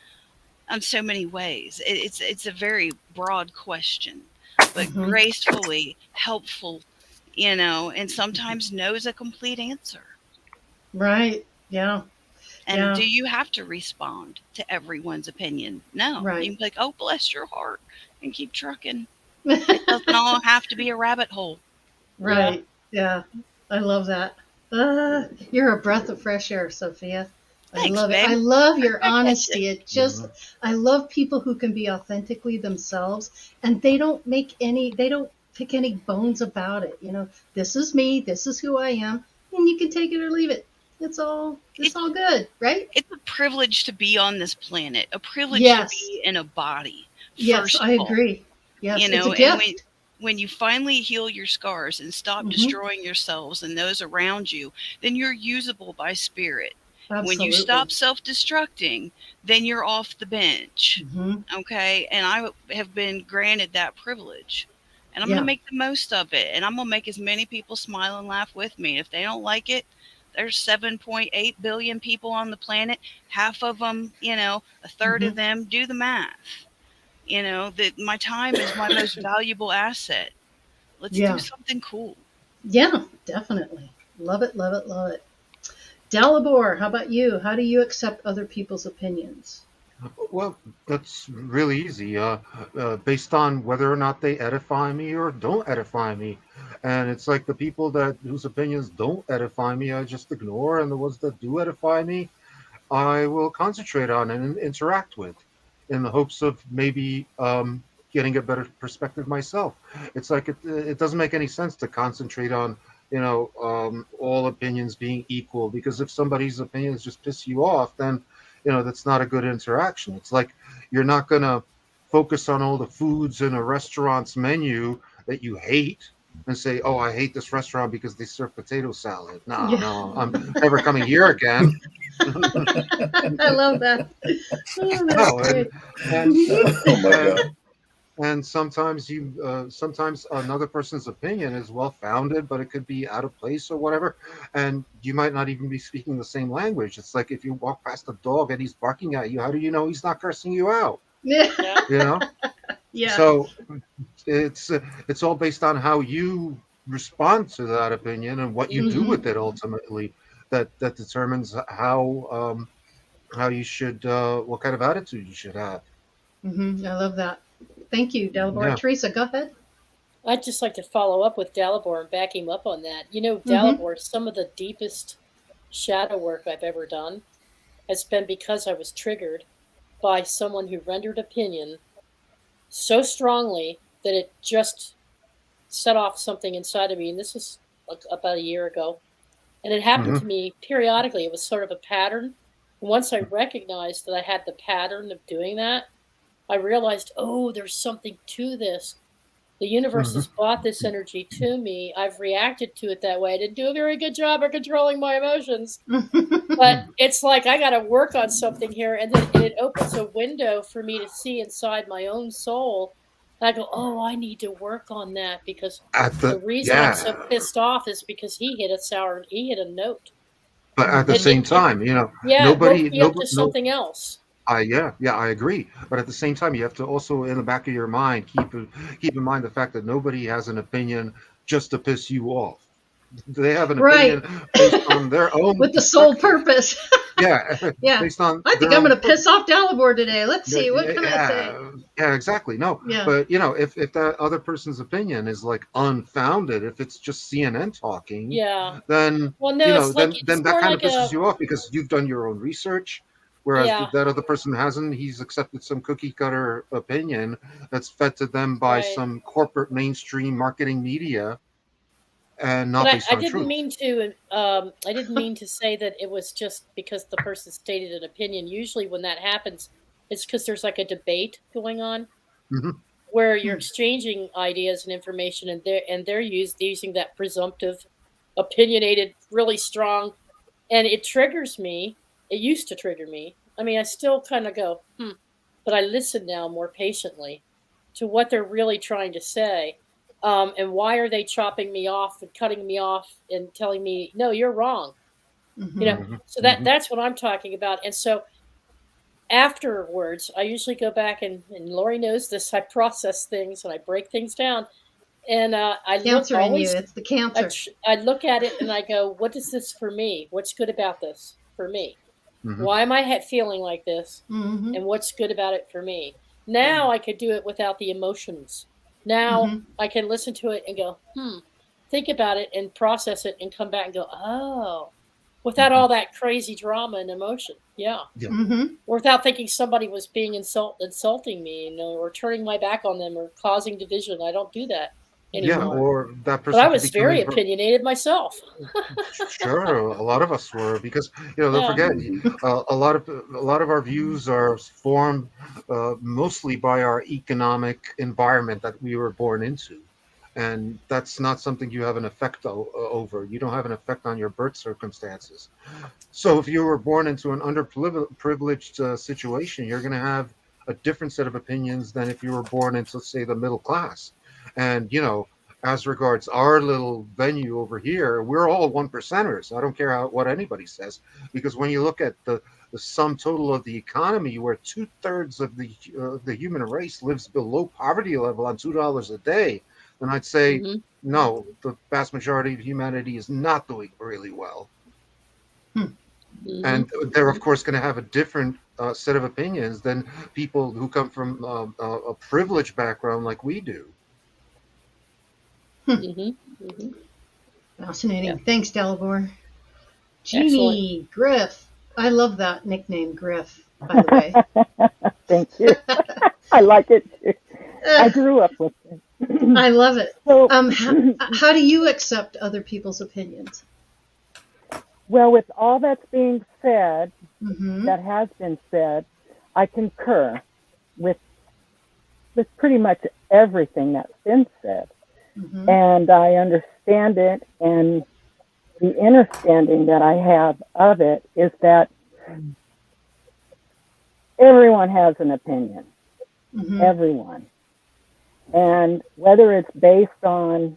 on so many ways. It's a very broad question, but gracefully helpful, and sometimes no is a complete answer. Right. Yeah. And do you have to respond to everyone's opinion? No. Right. You can be like, oh, bless your heart, and keep trucking. It doesn't all have to be a rabbit hole. Right. Yeah. I love that. You're a breath of fresh air, Sophia. Thanks, love it. babe. I love your honesty. It just, I love people who can be authentically themselves, and they don't pick any bones about it. This is me. This is who I am, and you can take it or leave it. It's all good, right? It's a privilege to be on this planet, a privilege to be in a body. Yes, I agree. Yes, it's a gift. And when you finally heal your scars and stop destroying yourselves and those around you, then you're usable by spirit. Absolutely. When you stop self-destructing, then you're off the bench. Okay? And I have been granted that privilege. And I'm going to make the most of it. And I'm going to make as many people smile and laugh with me. If they don't like it, there's 7.8 billion people on the planet. Half of them, a third of them, do the math. That my time is my most valuable asset. Let's do something cool. Yeah, definitely. Love it, love it, love it. Dalibor, how about you? How do you accept other people's opinions? Well, that's really easy. Based on whether or not they edify me or don't edify me. And it's like the people whose opinions don't edify me, I just ignore, and the ones that do edify me, I will concentrate on and interact with, in the hopes of maybe getting a better perspective myself. It's like it doesn't make any sense to concentrate on all opinions being equal, because if somebody's opinions just piss you off, then that's not a good interaction. It's like you're not going to focus on all the foods in a restaurant's menu that you hate and say, oh, I hate this restaurant because they serve potato salad. No, I'm never coming here again. I love that. Oh, that's great. Oh my God. And sometimes sometimes another person's opinion is well founded, but it could be out of place or whatever. And you might not even be speaking the same language. It's like if you walk past a dog and he's barking at you, how do you know he's not cursing you out? Yeah. Yeah. So it's all based on how you respond to that opinion and what you do with it ultimately. That determines how you should what kind of attitude you should have. I love that. Thank you, Dalibor. Teresa, go ahead. I'd just like to follow up with Dalibor and back him up on that. Dalibor, some of the deepest shadow work I've ever done has been because I was triggered by someone who rendered opinion so strongly that it just set off something inside of me. And this was about a year ago. And it happened to me periodically. It was sort of a pattern. And once I recognized that I had the pattern of doing that, I realized, oh, there's something to this. The universe has brought this energy to me. I've reacted to it that way. I didn't do a very good job of controlling my emotions. But it's like I got to work on something here. And then it opens a window for me to see inside my own soul. And I go, oh, I need to work on that, because the reason I'm so pissed off is because he hit a note. But at the same time, nobody up to something else. I agree. But at the same time, you have to also, in the back of your mind, keep in mind the fact that nobody has an opinion just to piss you off. They have an opinion based on their own with the sole purpose. Yeah. Based on I think I'm going to piss off Dalibor today. Let's see, what can I say? Yeah, exactly. No, but if that other person's opinion is like unfounded, if it's just CNN talking, then then that kind of pisses you off, because you've done your own research. Whereas Yeah, that other person hasn't. He's accepted some cookie cutter opinion that's fed to them by right. some corporate mainstream marketing media and But not based I on didn't truth. mean to I didn't mean to say that it was just because the person stated an opinion. Usually when that happens, it's because there's like a debate going on Hmm. where you're Hmm. exchanging ideas and information, and they're using that presumptive, opinionated, really strong, and it triggers me. It used to trigger me. I mean, I still kind of go, but I listen now more patiently to what they're really trying to say. And why are they chopping me off and cutting me off and telling me, no, you're wrong? You know, Hmm. Hmm. so Hmm. that's what I'm talking about. And so afterwards, I usually go back and Lori knows this. I process things and I break things down, and I look Cancer in you. always. It's the cancer. I look at it and I go, what is this for me? What's good about this for me? Hmm. Why am I feeling like this? Hmm. And what's good about it for me? Now I could do it without the emotions. Now Hmm. I can listen to it and go, think about it and process it and come back and go, oh, without Hmm. all that crazy drama and emotion. Yeah. Yeah. Hmm. Or without thinking somebody was being insulting me, or turning my back on them or causing division. I don't do that Yeah. anymore. Or that But I person could was be very coming from. opinionated myself. Sure, a lot of us were because don't Yeah. forget a lot of our views are formed mostly by our economic environment that we were born into, and that's not something you have an effect over. You don't have an effect on your birth circumstances. So if you were born into an underprivileged situation, you're going to have a different set of opinions than if you were born into, say, the middle class. And as regards our little venue over here, we're all one percenters. I don't care what anybody says, because when you look at the sum total of the economy, where 2/3 of the human race lives below poverty level on $2 a day, then I'd say Hmm. no, the vast majority of humanity is not doing really well. Hmm. And they're of course going to have a different set of opinions than people who come from a privileged background like we do. Hmm. Hmm. Yeah. Fascinating. Thanks, Dalibor. Excellent. Jeannie Griff. I love that nickname, Griff, by the way. Thank you. I like it too. I grew up with it. I love it. So, How do you accept other people's opinions? well, with all that's being said, Hmm. that has been said, I concur with pretty much everything that's been said. Hmm. And I understand it, and the understanding that I have of it is that everyone has an opinion, Hmm. everyone. And whether it's based on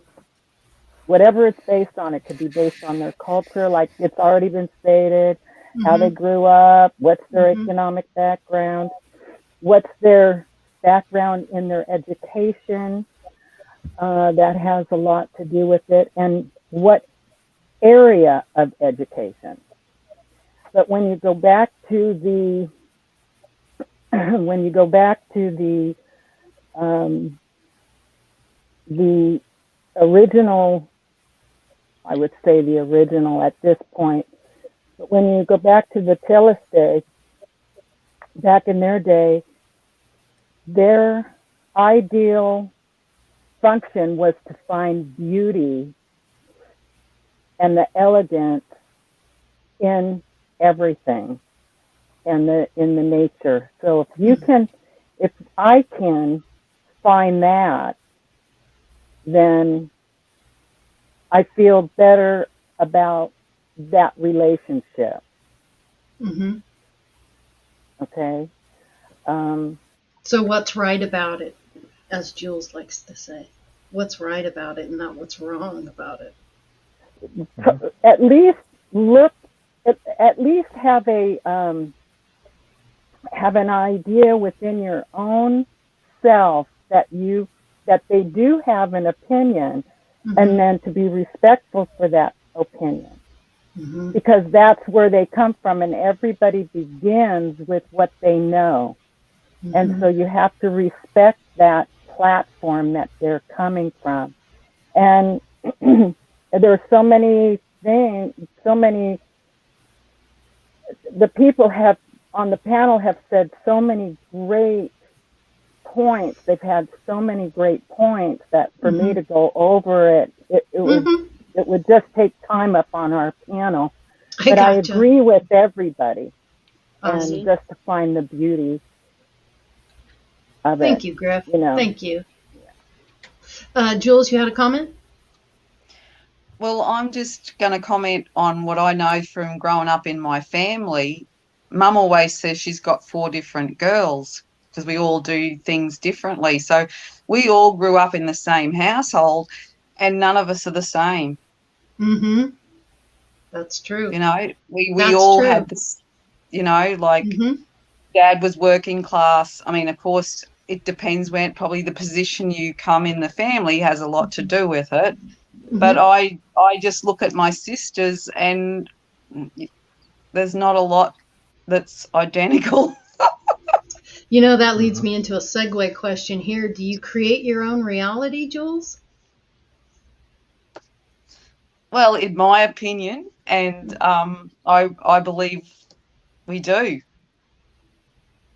whatever it's based on, it could be based on their culture, like it's already been stated, how they Hmm. grew up, what's their Hmm. economic background, what's their background in their education. That has a lot to do with it, and what area of education. But when you go back to the when you go back to the original, I would say the original at this point. But when you go back to the Telestay, back in their day, their ideal function was to find beauty and the elegance in everything and in the nature. So if I can find that, then I feel better about that relationship. Hmm. Okay. Um, So what's right about it, as Jules likes to say? What's right about it and not what's wrong about it. at least look, at least have an idea within your own self that they do have an opinion, Hmm. and then to be respectful for that opinion, Hmm. because that's where they come from, and everybody begins with what they know. And Hmm. so you have to respect that platform that they're coming from. And there's so many things, the people have on the panel have said so many great points. They've had so many great points that for me to go over it would just take time up on our panel. But I agree with everybody, and just to find the beauty of it. Thank you, Griff. Thank you. Jules, you had a comment? Well, I'm just going to comment on what I know from growing up in my family. Mum always says she's got 4 different girls because we all do things differently. So we all grew up in the same household and none of us are the same. Mm-hmm. That's true. We all had this, like Dad was working class. I mean, of course, it depends when probably the position you come in the family has a lot to do with it. But I just look at my sisters and there's not a lot that's identical. That leads me into a segue question here. Do you create your own reality, Jules? Well, in my opinion, and I believe we do.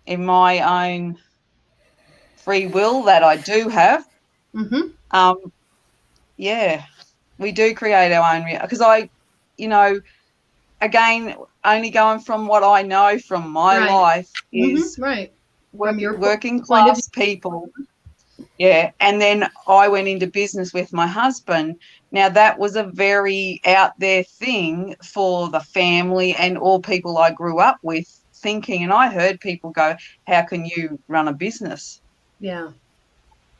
In my own free will that I do have, we do create our own reality. Because again, only going from what I know from my life is working class people. Yeah, and then I went into business with my husband. Now, that was a very out there thing for the family and all people I grew up with thinking. And I heard people go, how can you run a business? Yeah.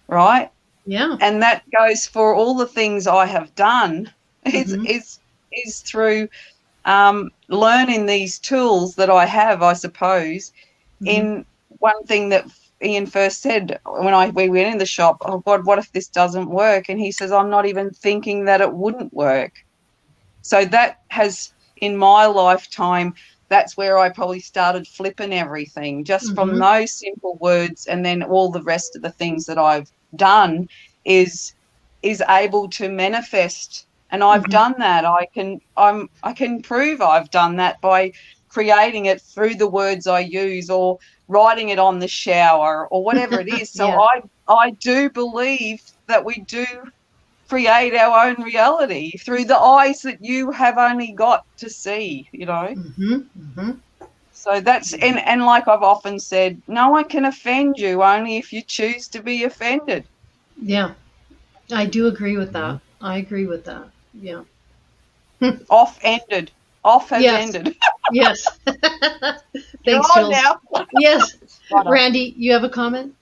Right? Yeah. And that goes for all the things I have done is through learning these tools that I have, I suppose. In one thing that Ian first said when we went in the shop, oh God, what if this doesn't work? And he says, I'm not even thinking that it wouldn't work. So that has, in my lifetime, that's where I probably started flipping everything, just from those simple words. And then all the rest of the things that I've done is able to manifest. And I've done that. I can prove I've done that by creating it through the words I use or writing it on the shower or whatever it is. So I do believe that we do create our own reality through the eyes that you have only got to see, So that's, and like I've often said, no one can offend you, only if you choose to be offended. Yeah, I do agree with that. I agree with that. Yeah. Off-ended. Off has ended. Yes. Thanks, Jules. Now. Yes. Randy, you have a comment?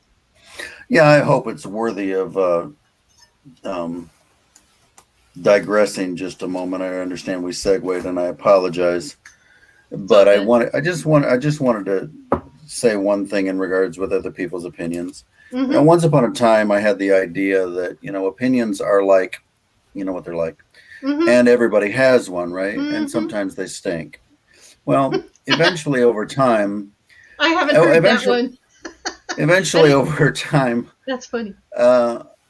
Yeah, I hope it's worthy of digressing just a moment. I understand we segued, and I apologize, but I just wanted to say one thing in regards with other people's opinions. Once upon a time, I had the idea that opinions are like, what they're like, and everybody has one, right? And sometimes they stink. Well, eventually over time, I haven't heard that one. Eventually over time, that's funny.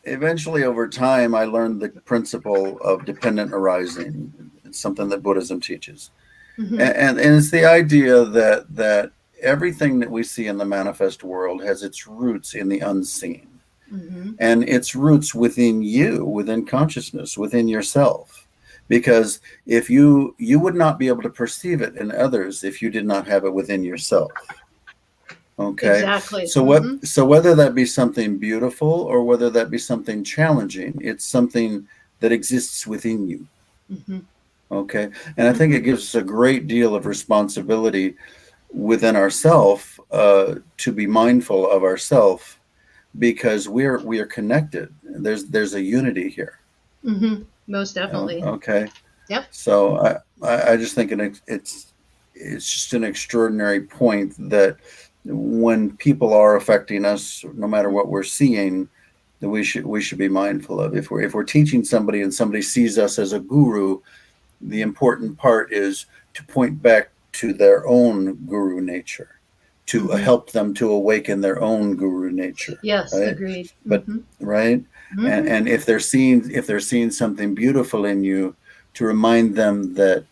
Eventually over time, I learned the principle of dependent arising. It's something that Buddhism teaches, and it's the idea that everything that we see in the manifest world has its roots in the unseen, and its roots within you, within consciousness, within yourself. Because if you would not be able to perceive it in others if you did not have it within yourself. Okay. Exactly. So whether that be something beautiful or whether that be something challenging, it's something that exists within you. Okay. And I think it gives us a great deal of responsibility within ourself to be mindful of ourself, because we are connected. There's a unity here. Most definitely. Okay. Yep. So I just think it's just an extraordinary point that when people are affecting us, no matter what we're seeing, that we should be mindful of. If we're teaching somebody and somebody sees us as a guru, the important part is to point back to their own guru nature, to help them to awaken their own guru nature. Yes, right? Agreed. But right. And if they're seeing something beautiful in you, to remind them that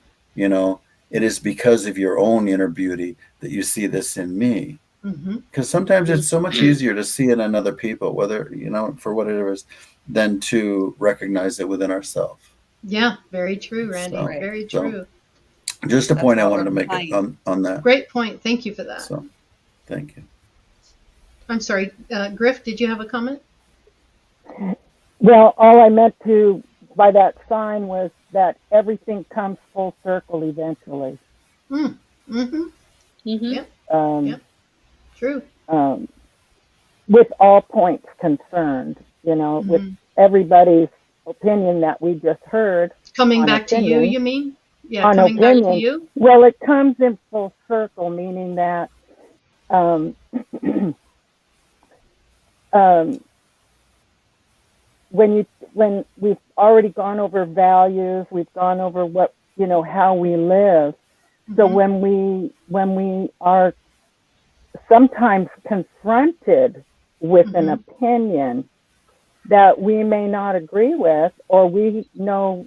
it is because of your own inner beauty that you see this in me. Mm-hmm. Because sometimes it's so much easier to see it in other people, whether, for whatever it is, than to recognize it within ourselves. Yeah, very true, Randy. So, Very so true. just a That's point I why wanted to we're make playing. on that. Great point. Thank you for that. So, thank you. I'm sorry, Griff, did you have a comment? Well, all I meant to by that sign was that everything comes full circle eventually. Mm-hmm. Mm-hmm. Yep. Yep. True. With all points concerned, with everybody's opinion that we just heard. Coming back to you, you mean? Yeah, on coming back to opinion. you. Well, it comes in full circle, meaning that when we've already gone over values, we've gone over what how we live. So when we are sometimes confronted with an opinion that we may not agree with, or we know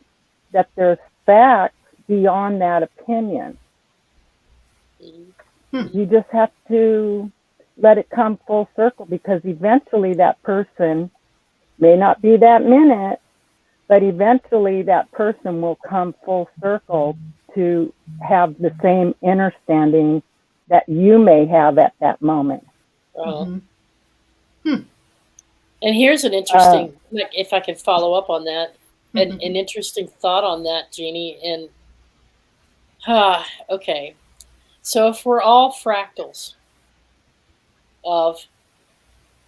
that there's facts beyond that opinion, you just have to let it come full circle, because eventually that person may not be that minute, but eventually that person will come full circle to have the same understanding that you may have at that moment. And here's an interesting, if I can follow up on that, an interesting thought on that, Jeannie. And okay, so if we're all fractals of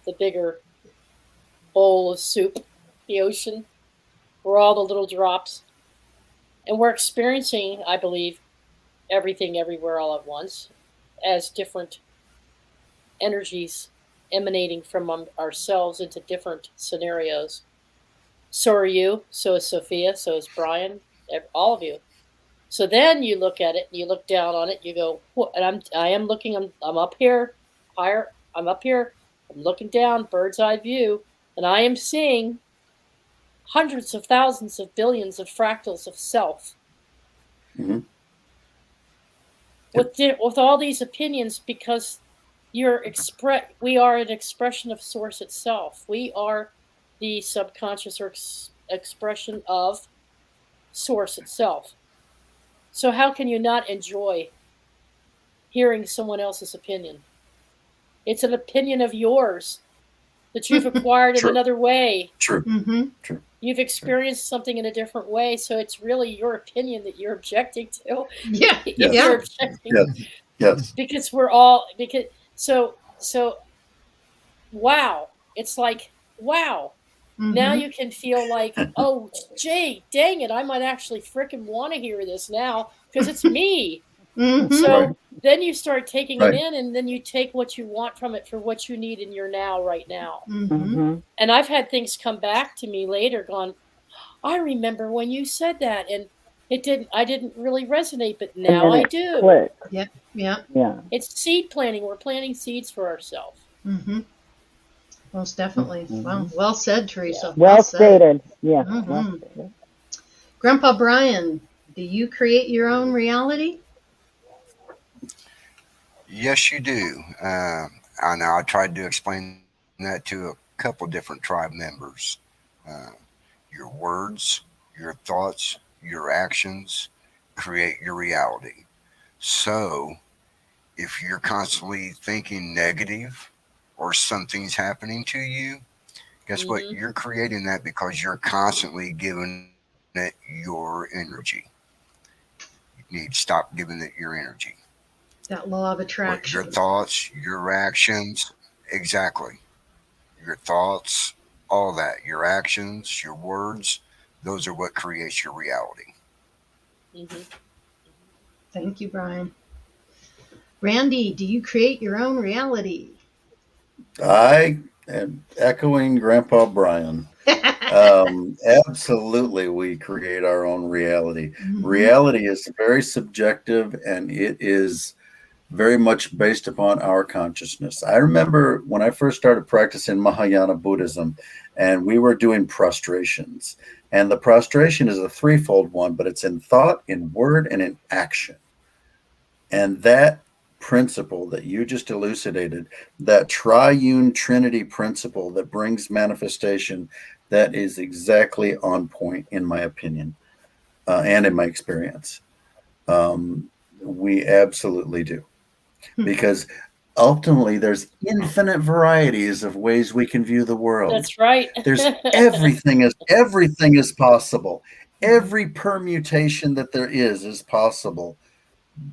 the bigger bowl of soup, the ocean, we're all the little drops, and we're experiencing, I believe, everything everywhere all at once as different energies emanating from ourselves into different scenarios. So are you, so is Sophia, so is Brian, all of you. So then you look at it, you look down on it, you go, and I'm up here, higher, I'm up here, I'm looking down, bird's eye view, and I am seeing hundreds of thousands of billions of fractals of self. With all these opinions, because we are an expression of Source itself. We are the subconscious or expression of Source itself. So how can you not enjoy hearing someone else's opinion? It's an opinion of yours that you've acquired in another way. True. True. You've experienced something in a different way, so it's really your opinion that you're objecting to. Yeah. You're objecting. Yes. Because we're all so wow. It's like, wow. Now you can feel like, oh, Jay, dang it, I might actually freaking want to hear this now because it's me. So then you start taking it in, and then you take what you want from it for what you need in your now, right now. And I've had things come back to me later gone, I remember when you said that, and I didn't really resonate, but now I do. Click. Yeah. It's seed planting. We're planting seeds for ourselves. Most definitely. Well said, Teresa. Well stated. Yeah. Well stated. Grandpa Brian, do you create your own reality? Yes, you do. I know I tried to explain that to a couple different tribe members. Your words, your thoughts, your actions create your reality. So if you're constantly thinking negative or something's happening to you, guess what? You're creating that because you're constantly giving it your energy. You need to stop giving it your energy. That law of attraction. Your thoughts, your actions, exactly. Your thoughts, all that. Your actions, your words, those are what creates your reality. Thank you, Brian. Randy, do you create your own reality? I am echoing Grandpa Brian. Absolutely, we create our own reality. Reality is very subjective, and it is very much based upon our consciousness. I remember when I first started practicing Mahayana Buddhism, and we were doing prostrations. And the prostration is a threefold one, but it's in thought, in word, and in action. And that principle that you just elucidated, that triune trinity principle that brings manifestation, that is exactly on point, in my opinion, and in my experience. We absolutely do. Because ultimately, there's infinite varieties of ways we can view the world. That's right. There's everything is possible. Every permutation that there is possible.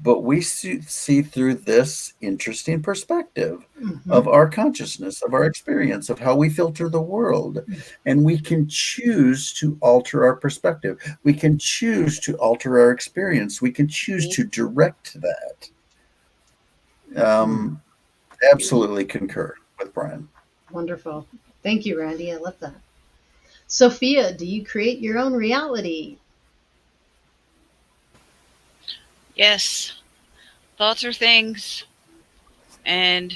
But we see through this interesting perspective of our consciousness, of our experience, of how we filter the world. And we can choose to alter our perspective. We can choose to alter our experience. We can choose to direct that. Absolutely concur with Brian. Wonderful. Thank you, Randy. I love that. Sophia, do you create your own reality? Yes, thoughts are things, and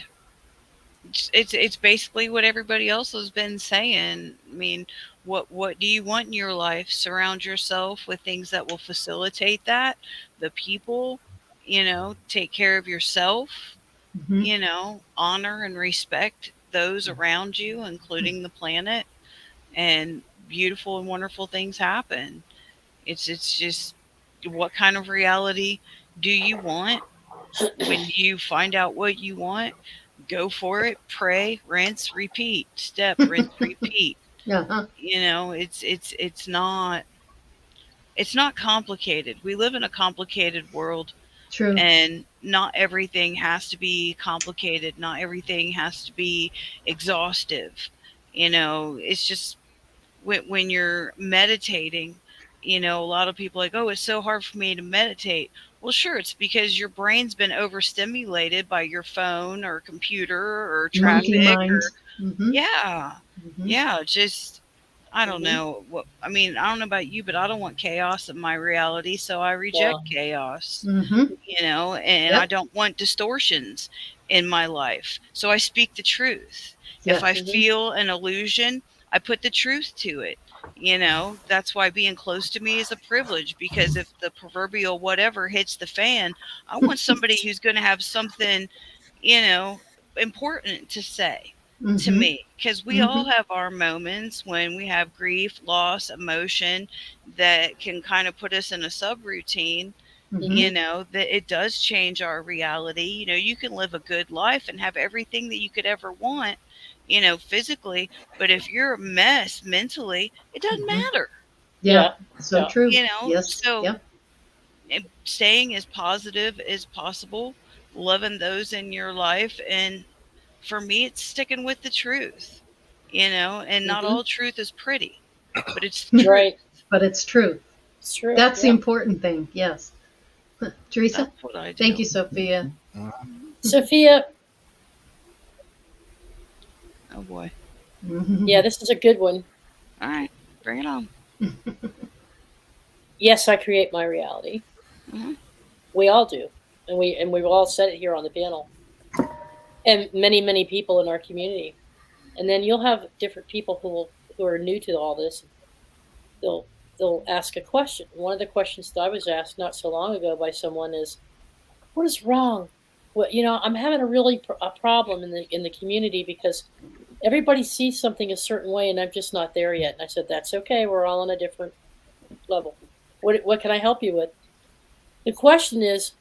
it's basically what everybody else has been saying. I mean, what do you want in your life? Surround yourself with things that will facilitate that. The people, take care of yourself. Honor and respect those around you, including the planet, and beautiful and wonderful things happen. It's just, what kind of reality do you want? When you find out what you want, go for it. Pray, rinse, repeat. Step, rinse, repeat. Uh-huh. It's not complicated. We live in a complicated world. True. And not everything has to be complicated. Not everything has to be exhaustive. It's just, when you're meditating, a lot of people are like, oh, it's so hard for me to meditate. Well, sure, it's because your brain's been overstimulated by your phone or computer or Monkey traffic mind. or just, I don't know what I mean. I don't know about you, but I don't want chaos in my reality, so I reject chaos. And I don't want distortions in my life, so I speak the truth. If I feel an illusion, I put the truth to it. That's why being close to me is a privilege, because if the proverbial whatever hits the fan, I want somebody who's going to have something, important to say to me, because we all have our moments when we have grief, loss, emotion that can kind of put us in a subroutine. That it does change our reality. You can live a good life and have everything that you could ever want, physically, but if you're a mess mentally, it doesn't matter. Yeah. So true. Yes. So staying as positive as possible, loving those in your life, and for me, it's sticking with the truth, and not all truth is pretty, but it's the truth. Right. But it's true. It's true. That's the important thing. Yes. Teresa? That's what I do. Thank you, Sophia. Sophia. Oh boy. Yeah, this is a good one. All right, bring it on. Yes, I create my reality. We all do, and we've all said it here on the panel, and many people in our community. And then you'll have different people who are new to all this. They'll ask a question. One of the questions that I was asked not so long ago by someone is, "What is wrong? Well, I'm having a problem in the community because everybody sees something a certain way, and I'm just not there yet." And I said, "That's okay. We're all on a different level. What can I help you with?" The question is,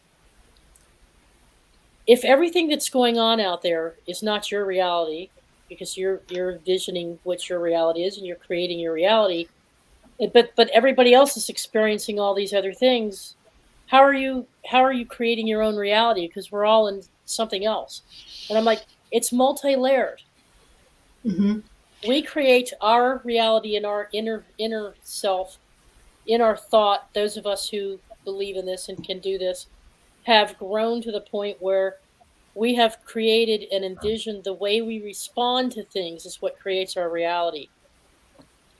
if everything that's going on out there is not your reality, because you're envisioning what your reality is and you're creating your reality, but everybody else is experiencing all these other things, how are you creating your own reality? Because we're all in something else. And I'm like, it's multi-layered. We create our reality in our inner self, in our thought. Those of us who believe in this and can do this have grown to the point where we have created and envisioned the way we respond to things is what creates our reality.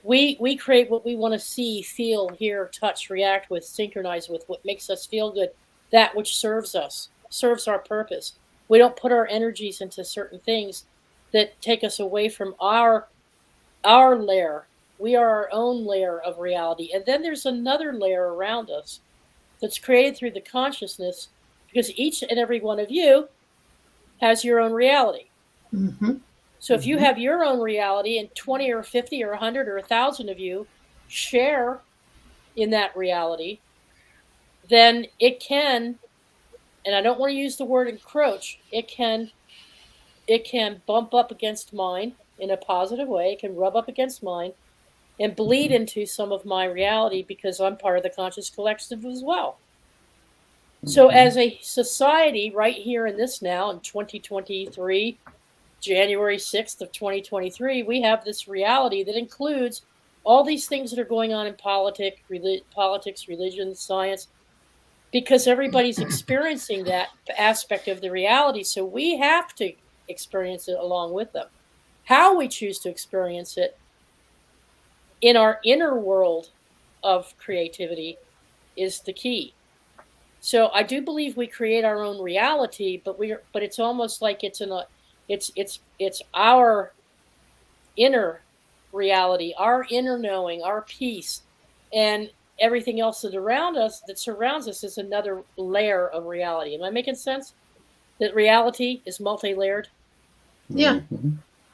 We create what we want to see, feel, hear, touch, react with, synchronize with, what makes us feel good, that which serves us, serves our purpose. We don't put our energies into certain things that take us away from our layer. We are our own layer of reality. And then there's another layer around us that's created through the consciousness, because each and every one of you has your own reality. Mm-hmm. So if you have your own reality and 20 or 50 or 100 or 1,000 of you share in that reality, then it can, and I don't want to use the word encroach, it can bump up against mine in a positive way. It can rub up against mine and bleed into some of my reality because I'm part of the conscious collective as well. So as a society right here in this now in 2023, January 6th of 2023, we have this reality that includes all these things that are going on in politics, religion, science, because everybody's experiencing that aspect of the reality. So we have to experience it along with them. How we choose to experience it in our inner world of creativity is the key. So I do believe we create our own reality, but it's almost like it's our inner reality, our inner knowing, our peace, and everything else that surrounds us is another layer of reality. Am I making sense? That reality is multi-layered. Yeah.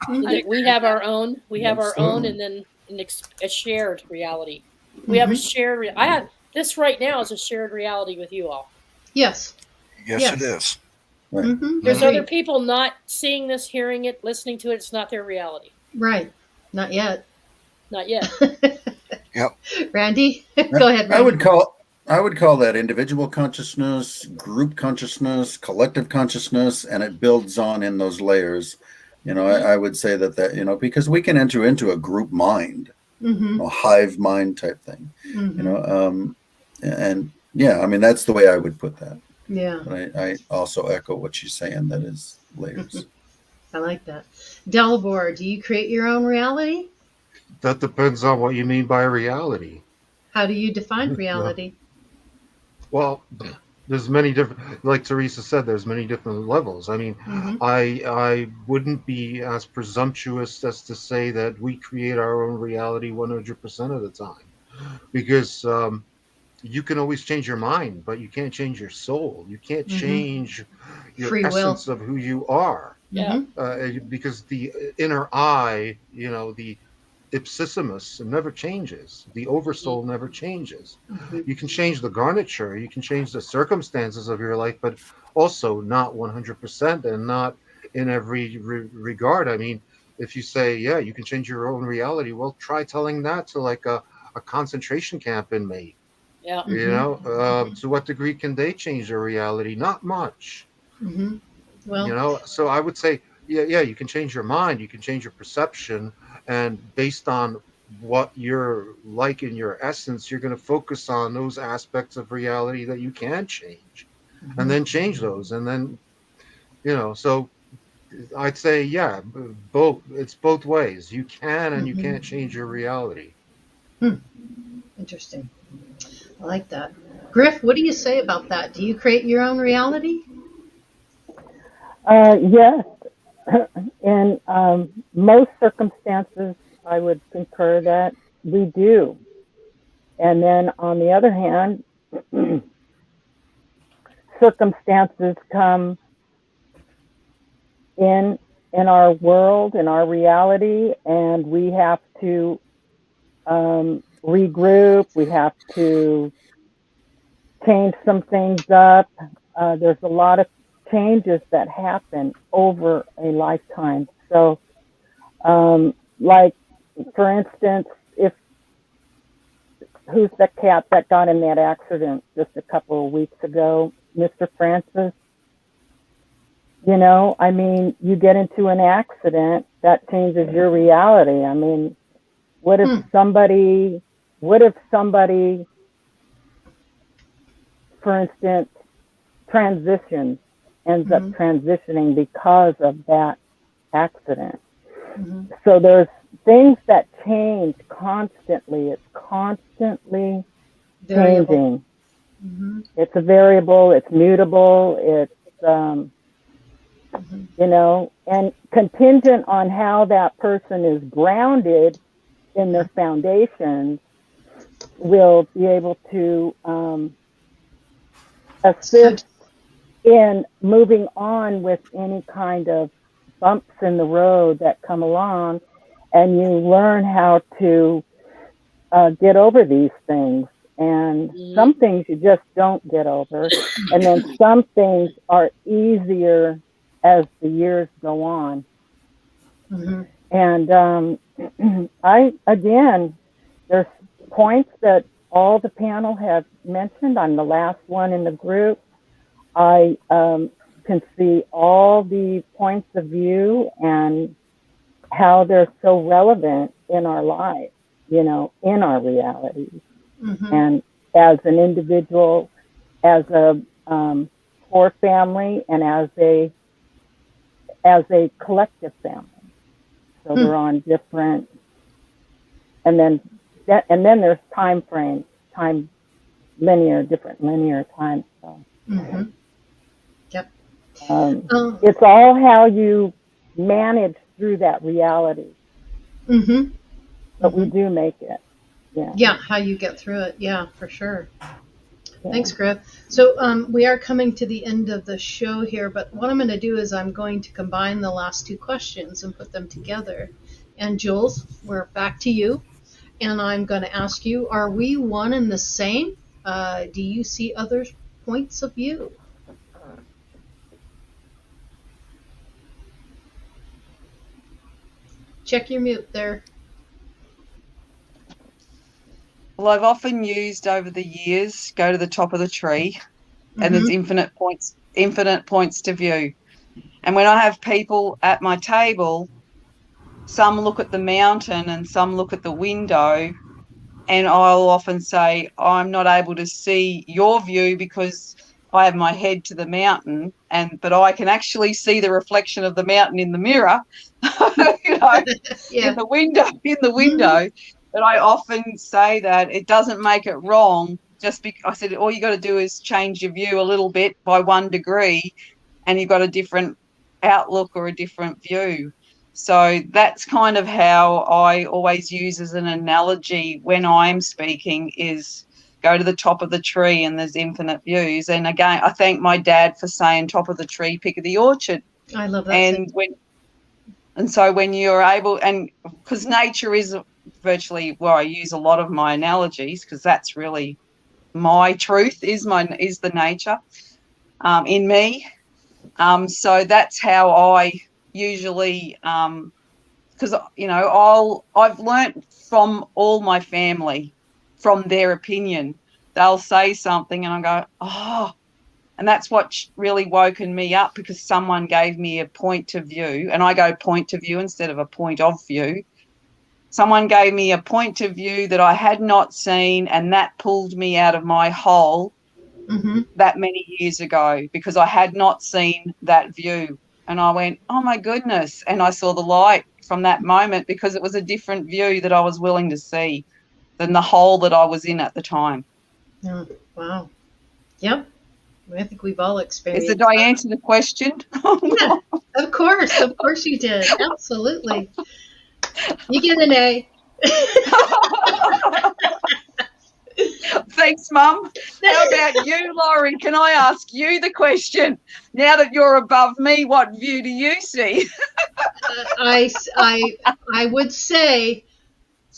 That we have our own, and then a shared reality. We have a shared. I have this right now is a shared reality with you all. Yes. Yes, it is. Right. Mm-hmm. There's other people not seeing this, hearing it, listening to it. It's not their reality. Right. Not yet. Not yet. Yep. Randy, go ahead. Randy. I would call that individual consciousness, group consciousness, collective consciousness, and it builds on in those layers. I would say that because we can enter into a group mind, a hive mind type thing, and yeah, I mean that's the way I would put that. Yeah. But I also echo what she's saying. That is layers. I like that. Delbor, do you create your own reality? That depends on what you mean by reality. How do you define reality? Well, there's many different, like Teresa said, there's many different levels. I mean, I wouldn't be as presumptuous as to say that we create our own reality 100% of the time, because you can always change your mind, but you can't change your soul. You can't change your Free will. essence of who you are. Yeah. Because the inner I, the ipsissimus never changes. The oversoul never changes. You can change the garniture, you can change the circumstances of your life, but also not 100% and not in every regard. I mean, if you say, yeah, you can change your own reality, well, try telling that to like a concentration camp inmate. Yeah. To what degree can they change their reality? Not much. Well, So I would say, yeah, you can change your mind, you can change your perception, and based on what you're like in your essence, you're going to focus on those aspects of reality that you can change, and then change those, and then so I'd say, yeah, it's both ways. You can and you can't change your reality. Interesting. I like that. Griff, what do you say about that? Do you create your own reality? Yes. In most circumstances, I would concur that we do. And then on the other hand, circumstances come in our world, in our reality, and we have to regroup. We have to change some things up. There's a lot of changes that happen over a lifetime. So, like, for instance, who's the cat that got in that accident just a couple of weeks ago? Mr. Francis? I mean, you get into an accident, that changes your reality. I mean, what if somebody, for instance, ends up transitioning because of that accident? So there's things that change constantly. It's constantly changing. It's a variable, it's mutable, it's, and contingent on how that person is grounded in their foundations will be able to assist in moving on with any kind of bumps in the road that come along, and you learn how to get over these things. And some things you just don't get over, and then some things are easier as the years go on. Mm-hmm. And again, there's points that all the panel have mentioned. I'm the last one in the group. I can see all the points of view and how they're so relevant in our lives, in our realities. Mm-hmm. And as an individual, as a core family, and as a collective family. So they're on different, and then there's time frames, different linear time. So Mm-hmm. Yep. It's all how you manage through that reality. Mm-hmm. But we do make it. Yeah. Yeah, how you get through it. Yeah, for sure. Yeah. Thanks, Griff. So we are coming to the end of the show here, but what I'm going to do is I'm going to combine the last two questions and put them together. And Jules, we're back to you. And I'm going to ask you, are we one and the same? Do you see others' points of view? Check your mute there. Well, I've often used over the years, go to the top of the tree, and there's infinite points to view. And when I have people at my table, some look at the mountain and some look at the window, and I'll often say, I'm not able to see your view because I have my head to the mountain, but I can actually see the reflection of the mountain in the mirror, Yeah. in the window. But I often say that it doesn't make it wrong. Just because I said all you got to do is change your view a little bit by 1 degree, and you've got a different outlook or a different view. So that's kind of how I always use as an analogy when I'm speaking is go to the top of the tree and there's infinite views. And again, I thank my dad for saying top of the tree, pick of the orchard. I love that. And so when you're able, and because nature is virtually, well, I use a lot of my analogies because that's really my truth is the nature in me. So that's how I usually, because I've learnt from all my family, from their opinion. They'll say something and I go, oh, and that's what really woken me up because someone gave me a point of view, and I go point of view instead of a point of view. Someone gave me a point of view that I had not seen, and that pulled me out of my hole that many years ago because I had not seen that view. And I went, oh, my goodness. And I saw the light from that moment because it was a different view that I was willing to see than the hole that I was in at the time. Oh, wow. Yep. I think we've all experienced Did I answer the question? Yeah, of course. Of course you did. Absolutely. You get an A. Thanks, Mum. How about you, Laurie? Can I ask you the question? Now that you're above me, what view do you see? I would say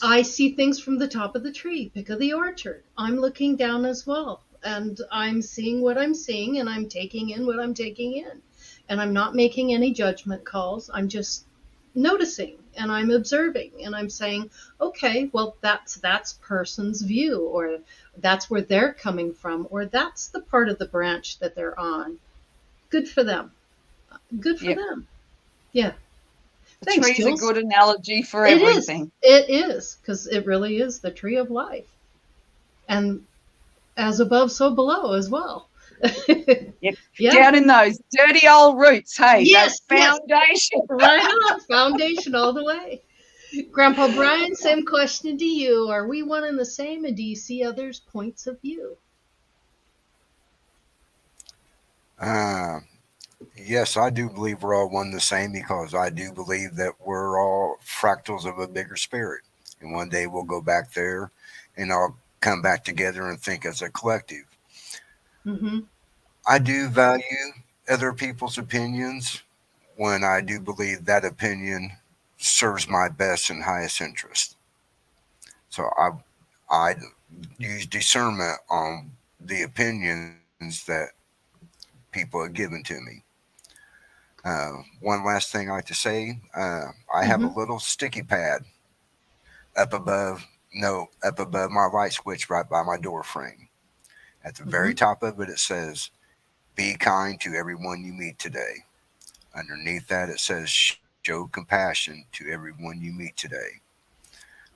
I see things from the top of the tree, pick of the orchard. I'm looking down as well, and I'm seeing what I'm seeing, and I'm taking in what I'm taking in. And I'm not making any judgment calls. I'm just noticing, and I'm observing, and I'm saying, okay, well, that's person's view, or that's where they're coming from, or that's the part of the branch that they're on. Good for them. Good for them. Yeah. The tree's a good analogy for everything. It is, because it really is the tree of life. And as above, so below as well. Yep. Down in those dirty old roots, hey? Yes. Foundation. Right on. Foundation all the way. Grandpa Brian, same question to you. Are we one and the same, and do you see others' points of view? Yes, I do believe we're all one the same because I do believe that we're all fractals of a bigger spirit. And one day we'll go back there and all come back together and think as a collective. I do value other people's opinions when I do believe that opinion serves my best and highest interest. So I use discernment on the opinions that people have given to me. One last thing I like to say, I have a Hmm. little sticky pad up above, no, up above my light switch right by my door frame. At the Hmm. very top of it, it says, "Be kind to everyone you meet today." Underneath that, it says, "Show compassion to everyone you meet today."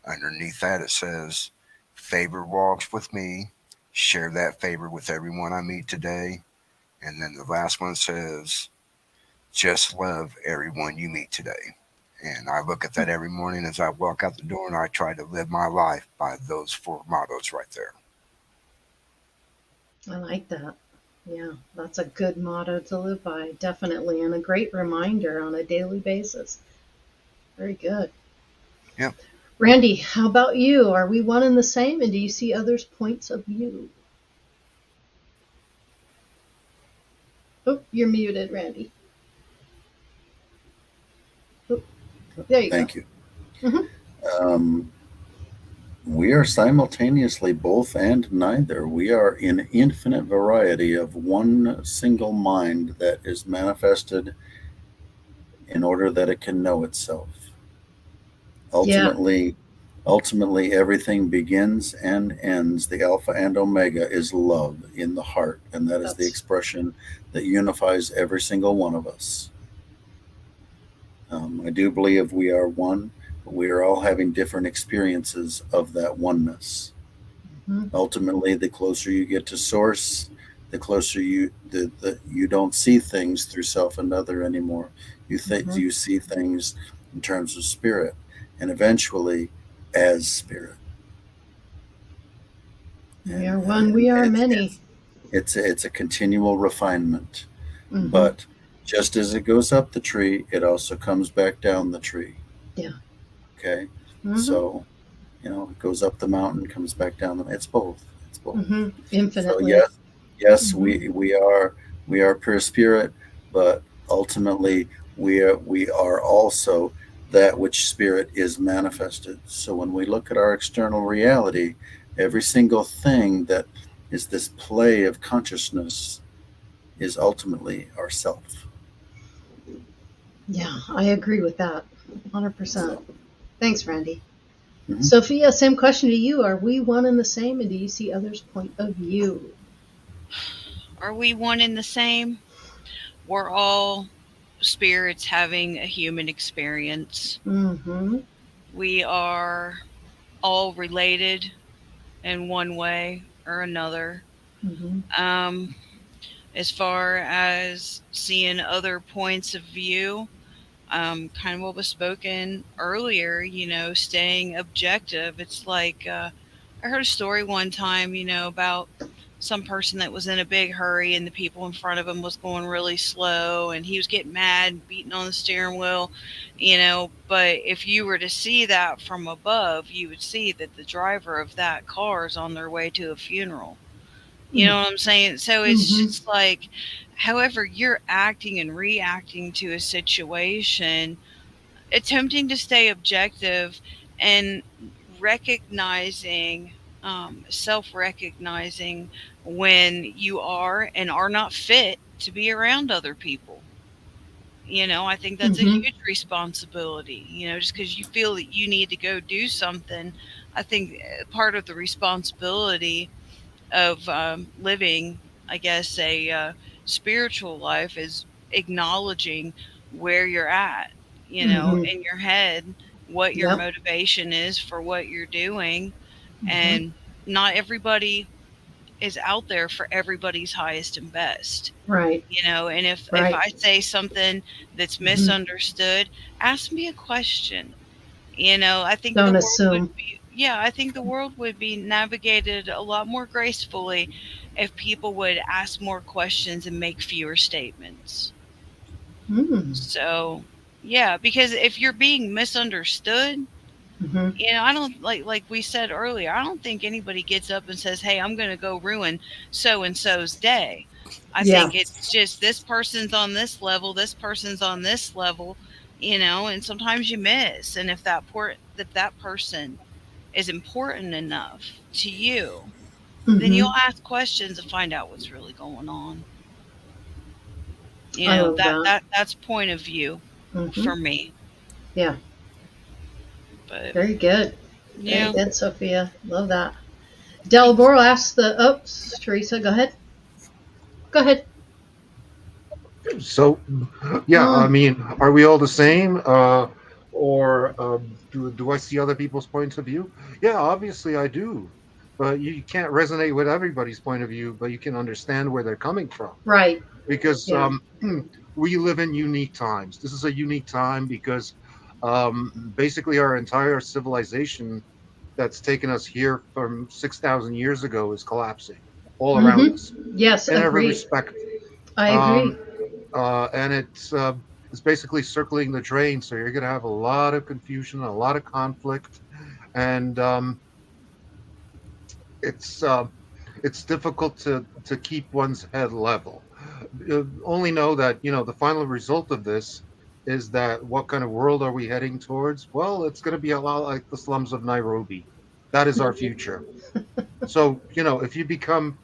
Underneath that, it says, "Favor walks with me. Share that favor with everyone I meet today." And then the last one says, "Just love everyone you meet today." And I look at that every morning as I walk out the door, and I try to live my life by those four mottos right there. I like that. Yeah, that's a good motto to live by, definitely, and a great reminder on a daily basis. Very good. Yep. Randy, how about you? Are we one and the same, and do you see others' points of view? Oh, you're muted, Randy. Oh, there you go. Thank you. Hmm. Um, we are simultaneously both and neither. We are in infinite variety of one single mind that is manifested in order that it can know itself. Yeah, Ultimately, ultimately everything begins and ends. The Alpha and Omega is love in the heart, and that is the that's. expression that unifies every single one of us. I do believe we are one, but we are all having different experiences of that oneness. Hmm. Ultimately, the closer you get to source, the closer you don't see things through self and other anymore. Hmm. You see things in terms of spirit, and eventually as spirit. We are one, And we are many. it's a continual refinement. Hmm. But just as it goes up the tree, it also comes back down the tree. Yeah. Okay, Hmm. so it goes up the mountain, comes back down the. It's both. It's both. Hmm. So Infinitely. yes, Hmm. we are pure spirit, but ultimately we are also that which spirit is manifested. So when we look at our external reality, every single thing that is this play of consciousness is ultimately ourself. Yeah, I agree with that. 100%. So, Thanks, Randy. mhm. Sophia, same question to you. Are we one and the same, and do you see others' point of view? Are we one and the same? We're all spirits having a human experience. Mm-hmm. We are all related in one way or another. Mm-hmm. Um, as far as seeing other points of view, kind of what was spoken earlier, staying objective. It's like I heard a story one time, about some person that was in a big hurry and the people in front of him was going really slow and he was getting mad, beating on the steering wheel, But if you were to see that from above, you would see that the driver of that car is on their way to a funeral. You know what I'm saying? So it's Mm-hmm. just like, however you're acting and reacting to a situation, attempting to stay objective and recognizing, self recognizing when you are and are not fit to be around other people. I think that's a Mm-hmm. huge responsibility. Just because you feel that you need to go do something, I think part of the responsibility of living, I guess, a spiritual life is acknowledging where you're at, Mm-hmm. in your head, what your Yep. motivation is for what you're doing. Mm-hmm. And not everybody is out there for everybody's highest and best. Right. And if Right. I say something that's Mm-hmm. misunderstood, ask me a question. I think the Don't world would assume. be, yeah, I think the world would be navigated a lot more gracefully if people would ask more questions and make fewer statements. Mm. So, yeah, because if you're being misunderstood, Mm-hmm. I don't like we said earlier, I don't think anybody gets up and says, "Hey, I'm going to go ruin so and so's day." I Yeah. think it's just this person's on this level, this person's on this level, and sometimes you miss. And if that person is important enough to you, then you'll ask questions to find out what's really going on. I love that. That's point of view for me. Yeah. But Very good. yeah. Very good, Sophia. Love that. Delboro asked Teresa, go ahead. Go ahead. So, yeah, I mean, are we all the same? Or do I see other people's points of view? Yeah, obviously I do. But you can't resonate with everybody's point of view, but you can understand where they're coming from. Right. Because Yeah. we live in unique times. This is a unique time because basically our entire civilization that's taken us here from 6,000 years ago is collapsing all around us Yes, in every agreed. respect. I agree. And it's basically circling the drain. So you're going to have a lot of confusion, a lot of conflict, and it's difficult to keep one's head level. Only know that the final result of this is that what kind of world are we heading towards? Well, it's going to be a lot like the slums of Nairobi. That is our future. So if you become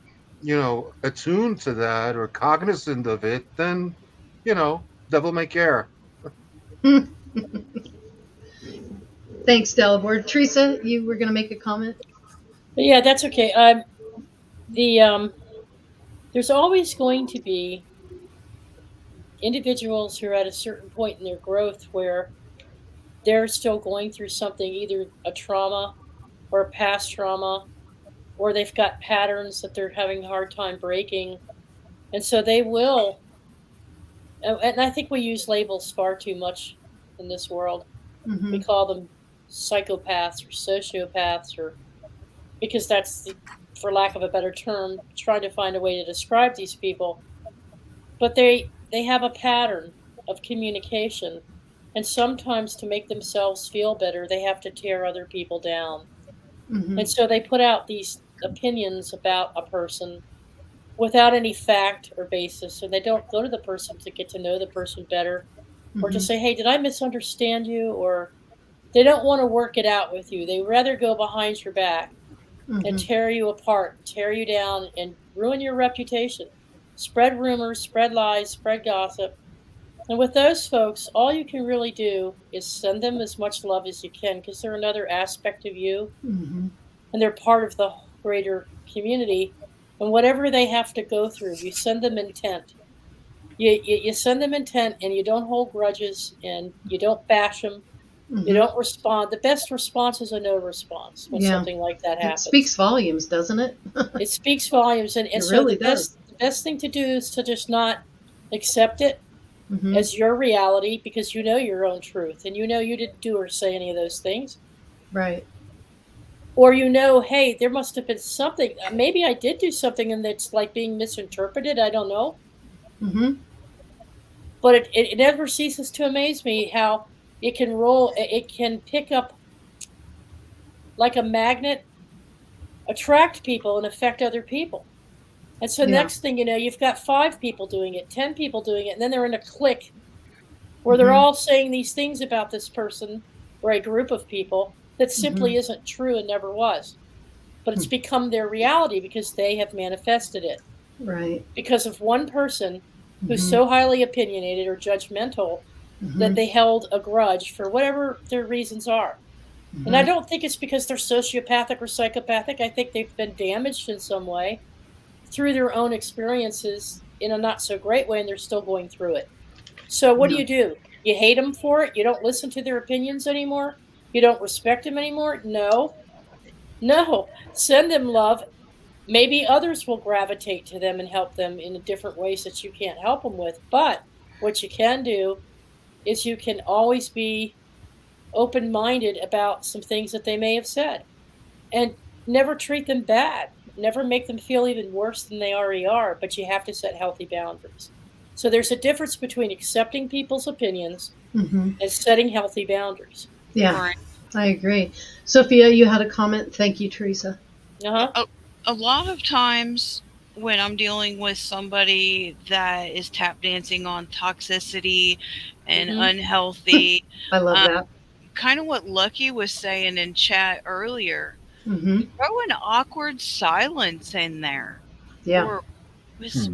attuned to that or cognizant of it, then devil may care. Thanks, Delboro. Teresa, you were going to make a comment? Yeah, that's okay. There's always going to be individuals who are at a certain point in their growth where they're still going through something, either a trauma or a past trauma, or they've got patterns that they're having a hard time breaking. And so they will, and I think we use labels far too much in this world. We call them psychopaths or sociopaths, or because that's, for lack of a better term, trying to find a way to describe these people. But they have a pattern of communication, and sometimes to make themselves feel better, they have to tear other people down. And so they put out these opinions about a person without any fact or basis, and they don't go to the person to get to know the person better, or to say, hey, did I misunderstand you? Or they don't want to work it out with you. They rather go behind your back and tear you apart, tear you down, and ruin your reputation. Spread rumors, spread lies, spread gossip. And with those folks, all you can really do is send them as much love as you can, because they're another aspect of you, and they're part of the greater community. And whatever they have to go through, you send them intent. You send them intent, and you don't hold grudges, and you don't bash them. You don't respond. The best response is a no response when something like that happens. It speaks volumes, doesn't it? It speaks volumes. And so really the best thing to do is to just not accept it as your reality, because you know your own truth, and you know you didn't do or say any of those things. Right. Or hey, there must have been something. Maybe I did do something and it's like being misinterpreted. I don't know. But it never ceases to amaze me how it can roll. It can pick up like a magnet, attract people and affect other people. And so next thing you know, you've got 5 people doing it, 10 people doing it, and then they're in a clique where they're all saying these things about this person or a group of people that simply isn't true and never was. But it's become their reality because they have manifested it. Right. Because of one person who's so highly opinionated or judgmental that they held a grudge for whatever their reasons are. And I don't think it's because they're sociopathic or psychopathic. I think they've been damaged in some way through their own experiences in a not so great way, and they're still going through it. So what do? You hate them for it? You don't listen to their opinions anymore? You don't respect them anymore? No. Send them love. Maybe others will gravitate to them and help them in different ways that you can't help them with. But what you can do is you can always be open-minded about some things that they may have said, and never treat them bad. Never make them feel even worse than they already are, but you have to set healthy boundaries. So there's a difference between accepting people's opinions and setting healthy boundaries. Yeah, Right. I agree. Sophia, you had a comment. Thank you, Teresa. Uh-huh. A lot of times when I'm dealing with somebody that is tap dancing on toxicity and unhealthy. I love that. Kind of what Lucky was saying in chat earlier. Mm-hmm. Throw an awkward silence in there, Yeah. or whisper.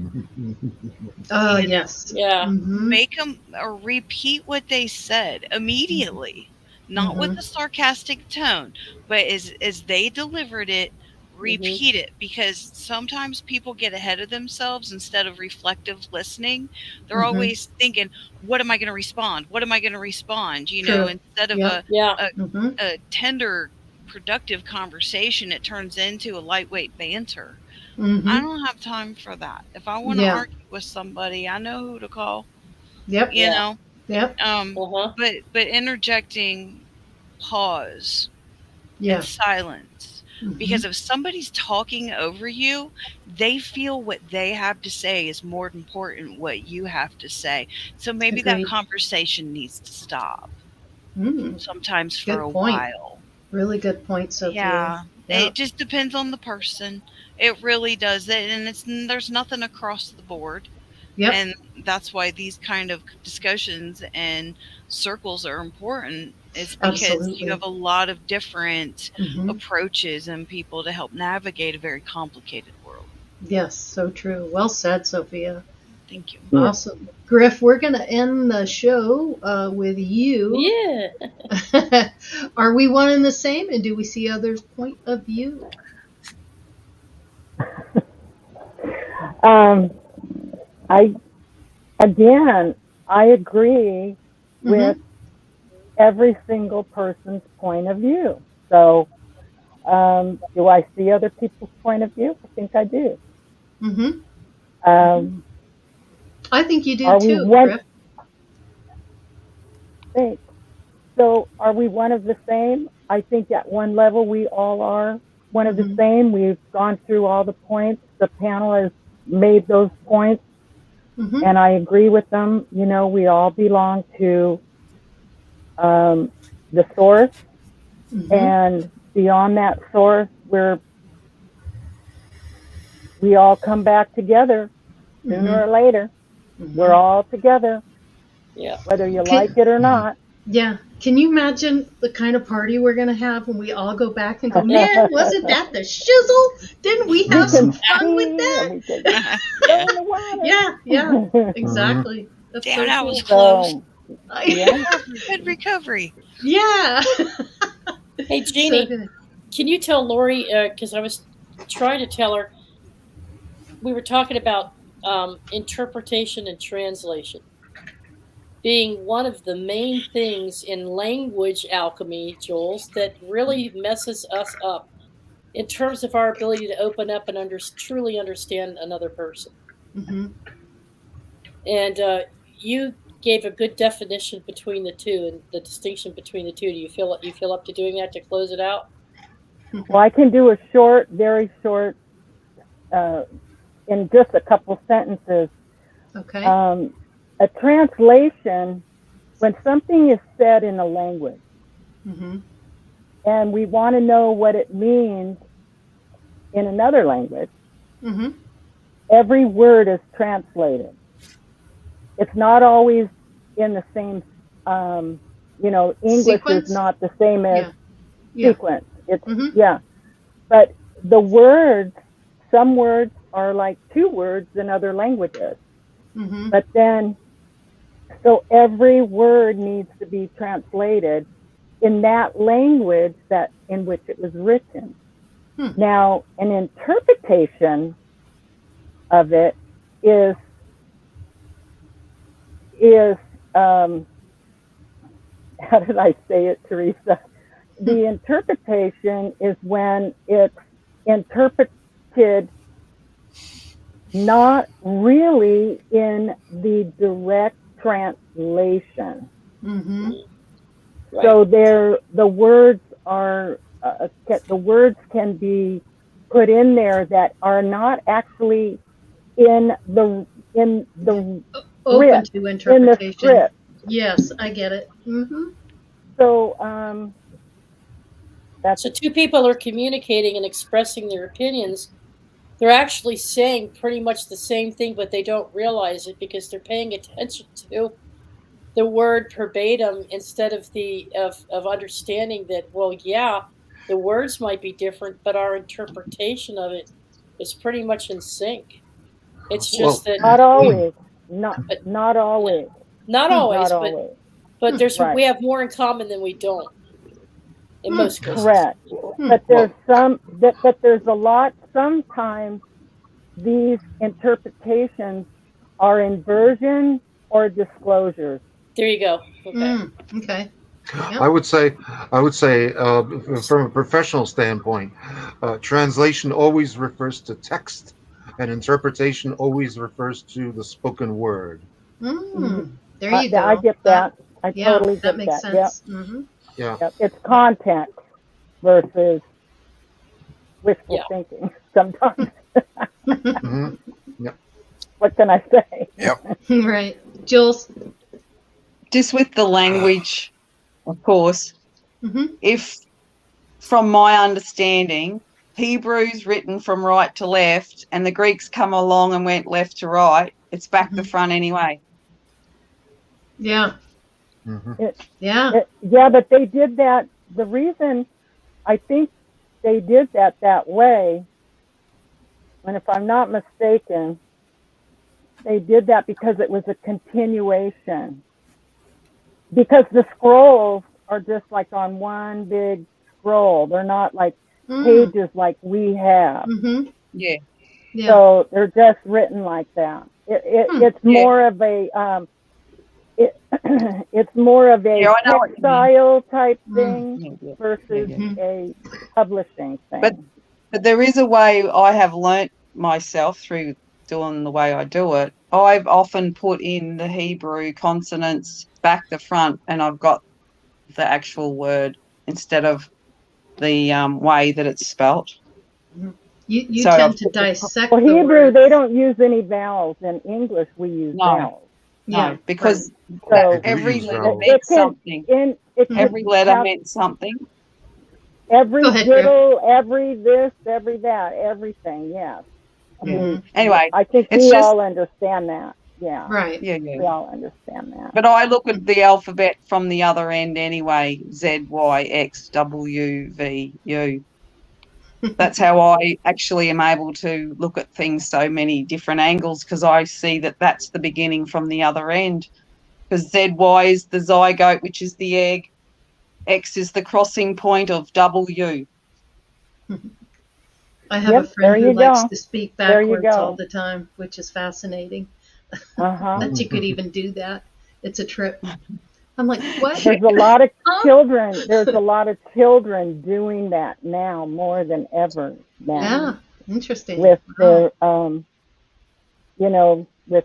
Yes. Yeah. Mm-hmm. Make them or repeat what they said immediately, not with a sarcastic tone, but as they delivered it, repeat it, because sometimes people get ahead of themselves instead of reflective listening. They're always thinking, what am I going to respond? What am I going to respond? You know, True. instead of Yep. a tender, productive conversation, it turns into a lightweight banter. I don't have time for that. If I want to Yeah. argue with somebody, I know who to call. Yep. You know, Yep. but interjecting pause Yeah. and silence, because if somebody's talking over you, they feel what they have to say is more important what you have to say. So maybe that Agreed. conversation needs to stop sometimes for Good a point. while. Really good point, Sophia. Yeah, Yep. it just depends on the person. It really does. And there's nothing across the board. Yep. And that's why these kind of discussions and circles are important, is because Absolutely. you have a lot of different Mhm. approaches and people to help navigate a very complicated world. Yes, so true. Well said, Sophia. Thank you. Awesome. Griff, we're going to end the show with you. Yeah. Are we one and the same? And do we see others' point of view? I agree with every single person's point of view. So, do I see other people's point of view? I think I do. I think you do too, Griff. Thanks. So, are we one of the same? I think at one level we all are one of the same. We've gone through all the points. The panel has made those points. And I agree with them. You know, we all belong to the source. And beyond that source, we all come back together sooner or later. We're all together. Yeah. Whether you like it or not. Yeah. Can you imagine the kind of party we're going to have when we all go back and go, man, wasn't that the shizzle? Didn't we have some fun with that? Yeah, exactly. That's Damn, so that cool. was close. Good recovery. Yeah. Hey, Jeannie, can you tell Lori, because I was trying to tell her, we were talking about interpretation and translation being one of the main things in language alchemy, Jules, that really messes us up in terms of our ability to open up and truly understand another person. And you gave a good definition between the two and the distinction between the two. Do you feel up to doing that to close it out? Well, I can do a short, very short, in just a couple sentences. Okay. A translation, when something is said in a language, and we want to know what it means in another language, every word is translated. It's not always in the same, English sequence? is not the same as sequence. It's, yeah. But the words, some words are like two words in other languages. But then, so every word needs to be translated in that language in which it was written. Now, an interpretation of it is how did I say it, Teresa? The interpretation is when it's interpreted not really in the direct translation. So the words can be put in there that are not actually in the open to interpretation. In the script. Yes, I get it. So so two people are communicating and expressing their opinions, they're actually saying pretty much the same thing, but they don't realize it because they're paying attention to the word verbatim instead of of understanding that, well, yeah, the words might be different, but our interpretation of it is pretty much in sync. It's just Well, that Not always. but Not always. not always, Not always. but there's Right. we have more in common than we don't in most cases. Correct. But there's but there's a lot. Sometimes these interpretations are inversion or disclosures. There you go. Okay. Okay. I would say, from a professional standpoint, translation always refers to text, and interpretation always refers to the spoken word. There you go. I get that. I totally get that makes that. sense. Yep. Mm-hmm. Yeah. Yep. It's context versus wishful Yeah. thinking sometimes. Mhm. Yep. What can I say? Yep. Right. Jules? Just with the language, of course, Mm-hmm. if from my understanding, Hebrew's written from right to left and the Greeks come along and went left to right, it's back to front anyway. Yeah. Mhm. Yeah. Yeah, but they did that. The reason I think they did that way, and if I'm not mistaken, they did that because it was a continuation. Because the scrolls are just like on one big scroll. They're not like pages like we have. Mm-hmm. Yeah. Yeah. So they're just written like that. It's more of a it's more of a Yeah, I know what you mean. textile type thing Yeah. versus a publishing thing. But there is a way I have learnt myself through doing the way I do it. I've often put in the Hebrew consonants back to front and I've got the actual word instead of the way that it's spelt. You So tend to dissect well, the Hebrew, words. they don't use any vowels. In English, we use vowels. No, because So every use letter vowels. meant something. Every letter have meant something. every Go ahead, little, every this, every that, everything. Yes. I mean, Anyway, I think it's we just all understand that. Yeah. Right. We all understand that. But I look at the alphabet from the other end anyway. Z, Y, X, W, V, U. That's how I actually am able to look at things so many different angles because I see that that's the beginning from the other end. Because ZY is the zygote, which is the egg. X is the crossing point of W. I have a friend who likes to speak There you backwards go. all the time, which is fascinating. Uh-huh. That you could even do that. It's a trip. I'm like, what? There's a lot of children. There's a lot of children doing that now more than ever now. Yeah, interesting. With the, with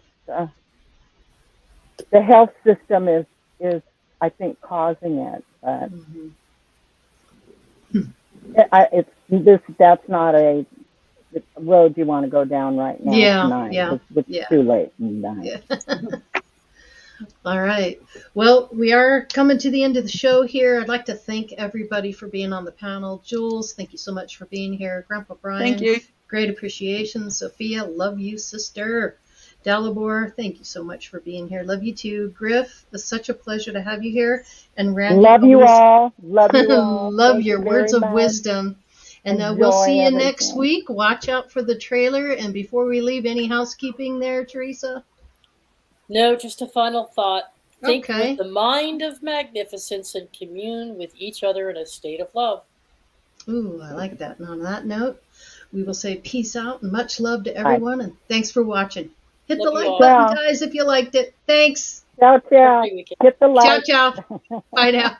the health system is I think causing it. But that's not a road you want to go down right now tonight. It's too late. Yeah. All right. Well, we are coming to the end of the show here. I'd like to thank everybody for being on the panel. Jules, thank you so much for being here. Grandpa Brian, Thank you. Great appreciation. Sophia, love you, sister. Dalibor, thank you so much for being here. Love you too. Griff, it's such a pleasure to have you here. And Randy, love you all. Love you all. Love your words of wisdom. And we'll see you next week. Watch out for the trailer. And before we leave, any housekeeping there, Teresa? No, just a final thought. Think Okay. with the mind of magnificence and commune with each other in a state of love. Ooh, I like that. And on that note, we will say peace out and much love to everyone. And thanks for watching. Hit the Love you like all. button, guys, if you liked it. Thanks. Ciao, ciao. Happy weekend. Hit the like. Ciao, ciao. Bye now.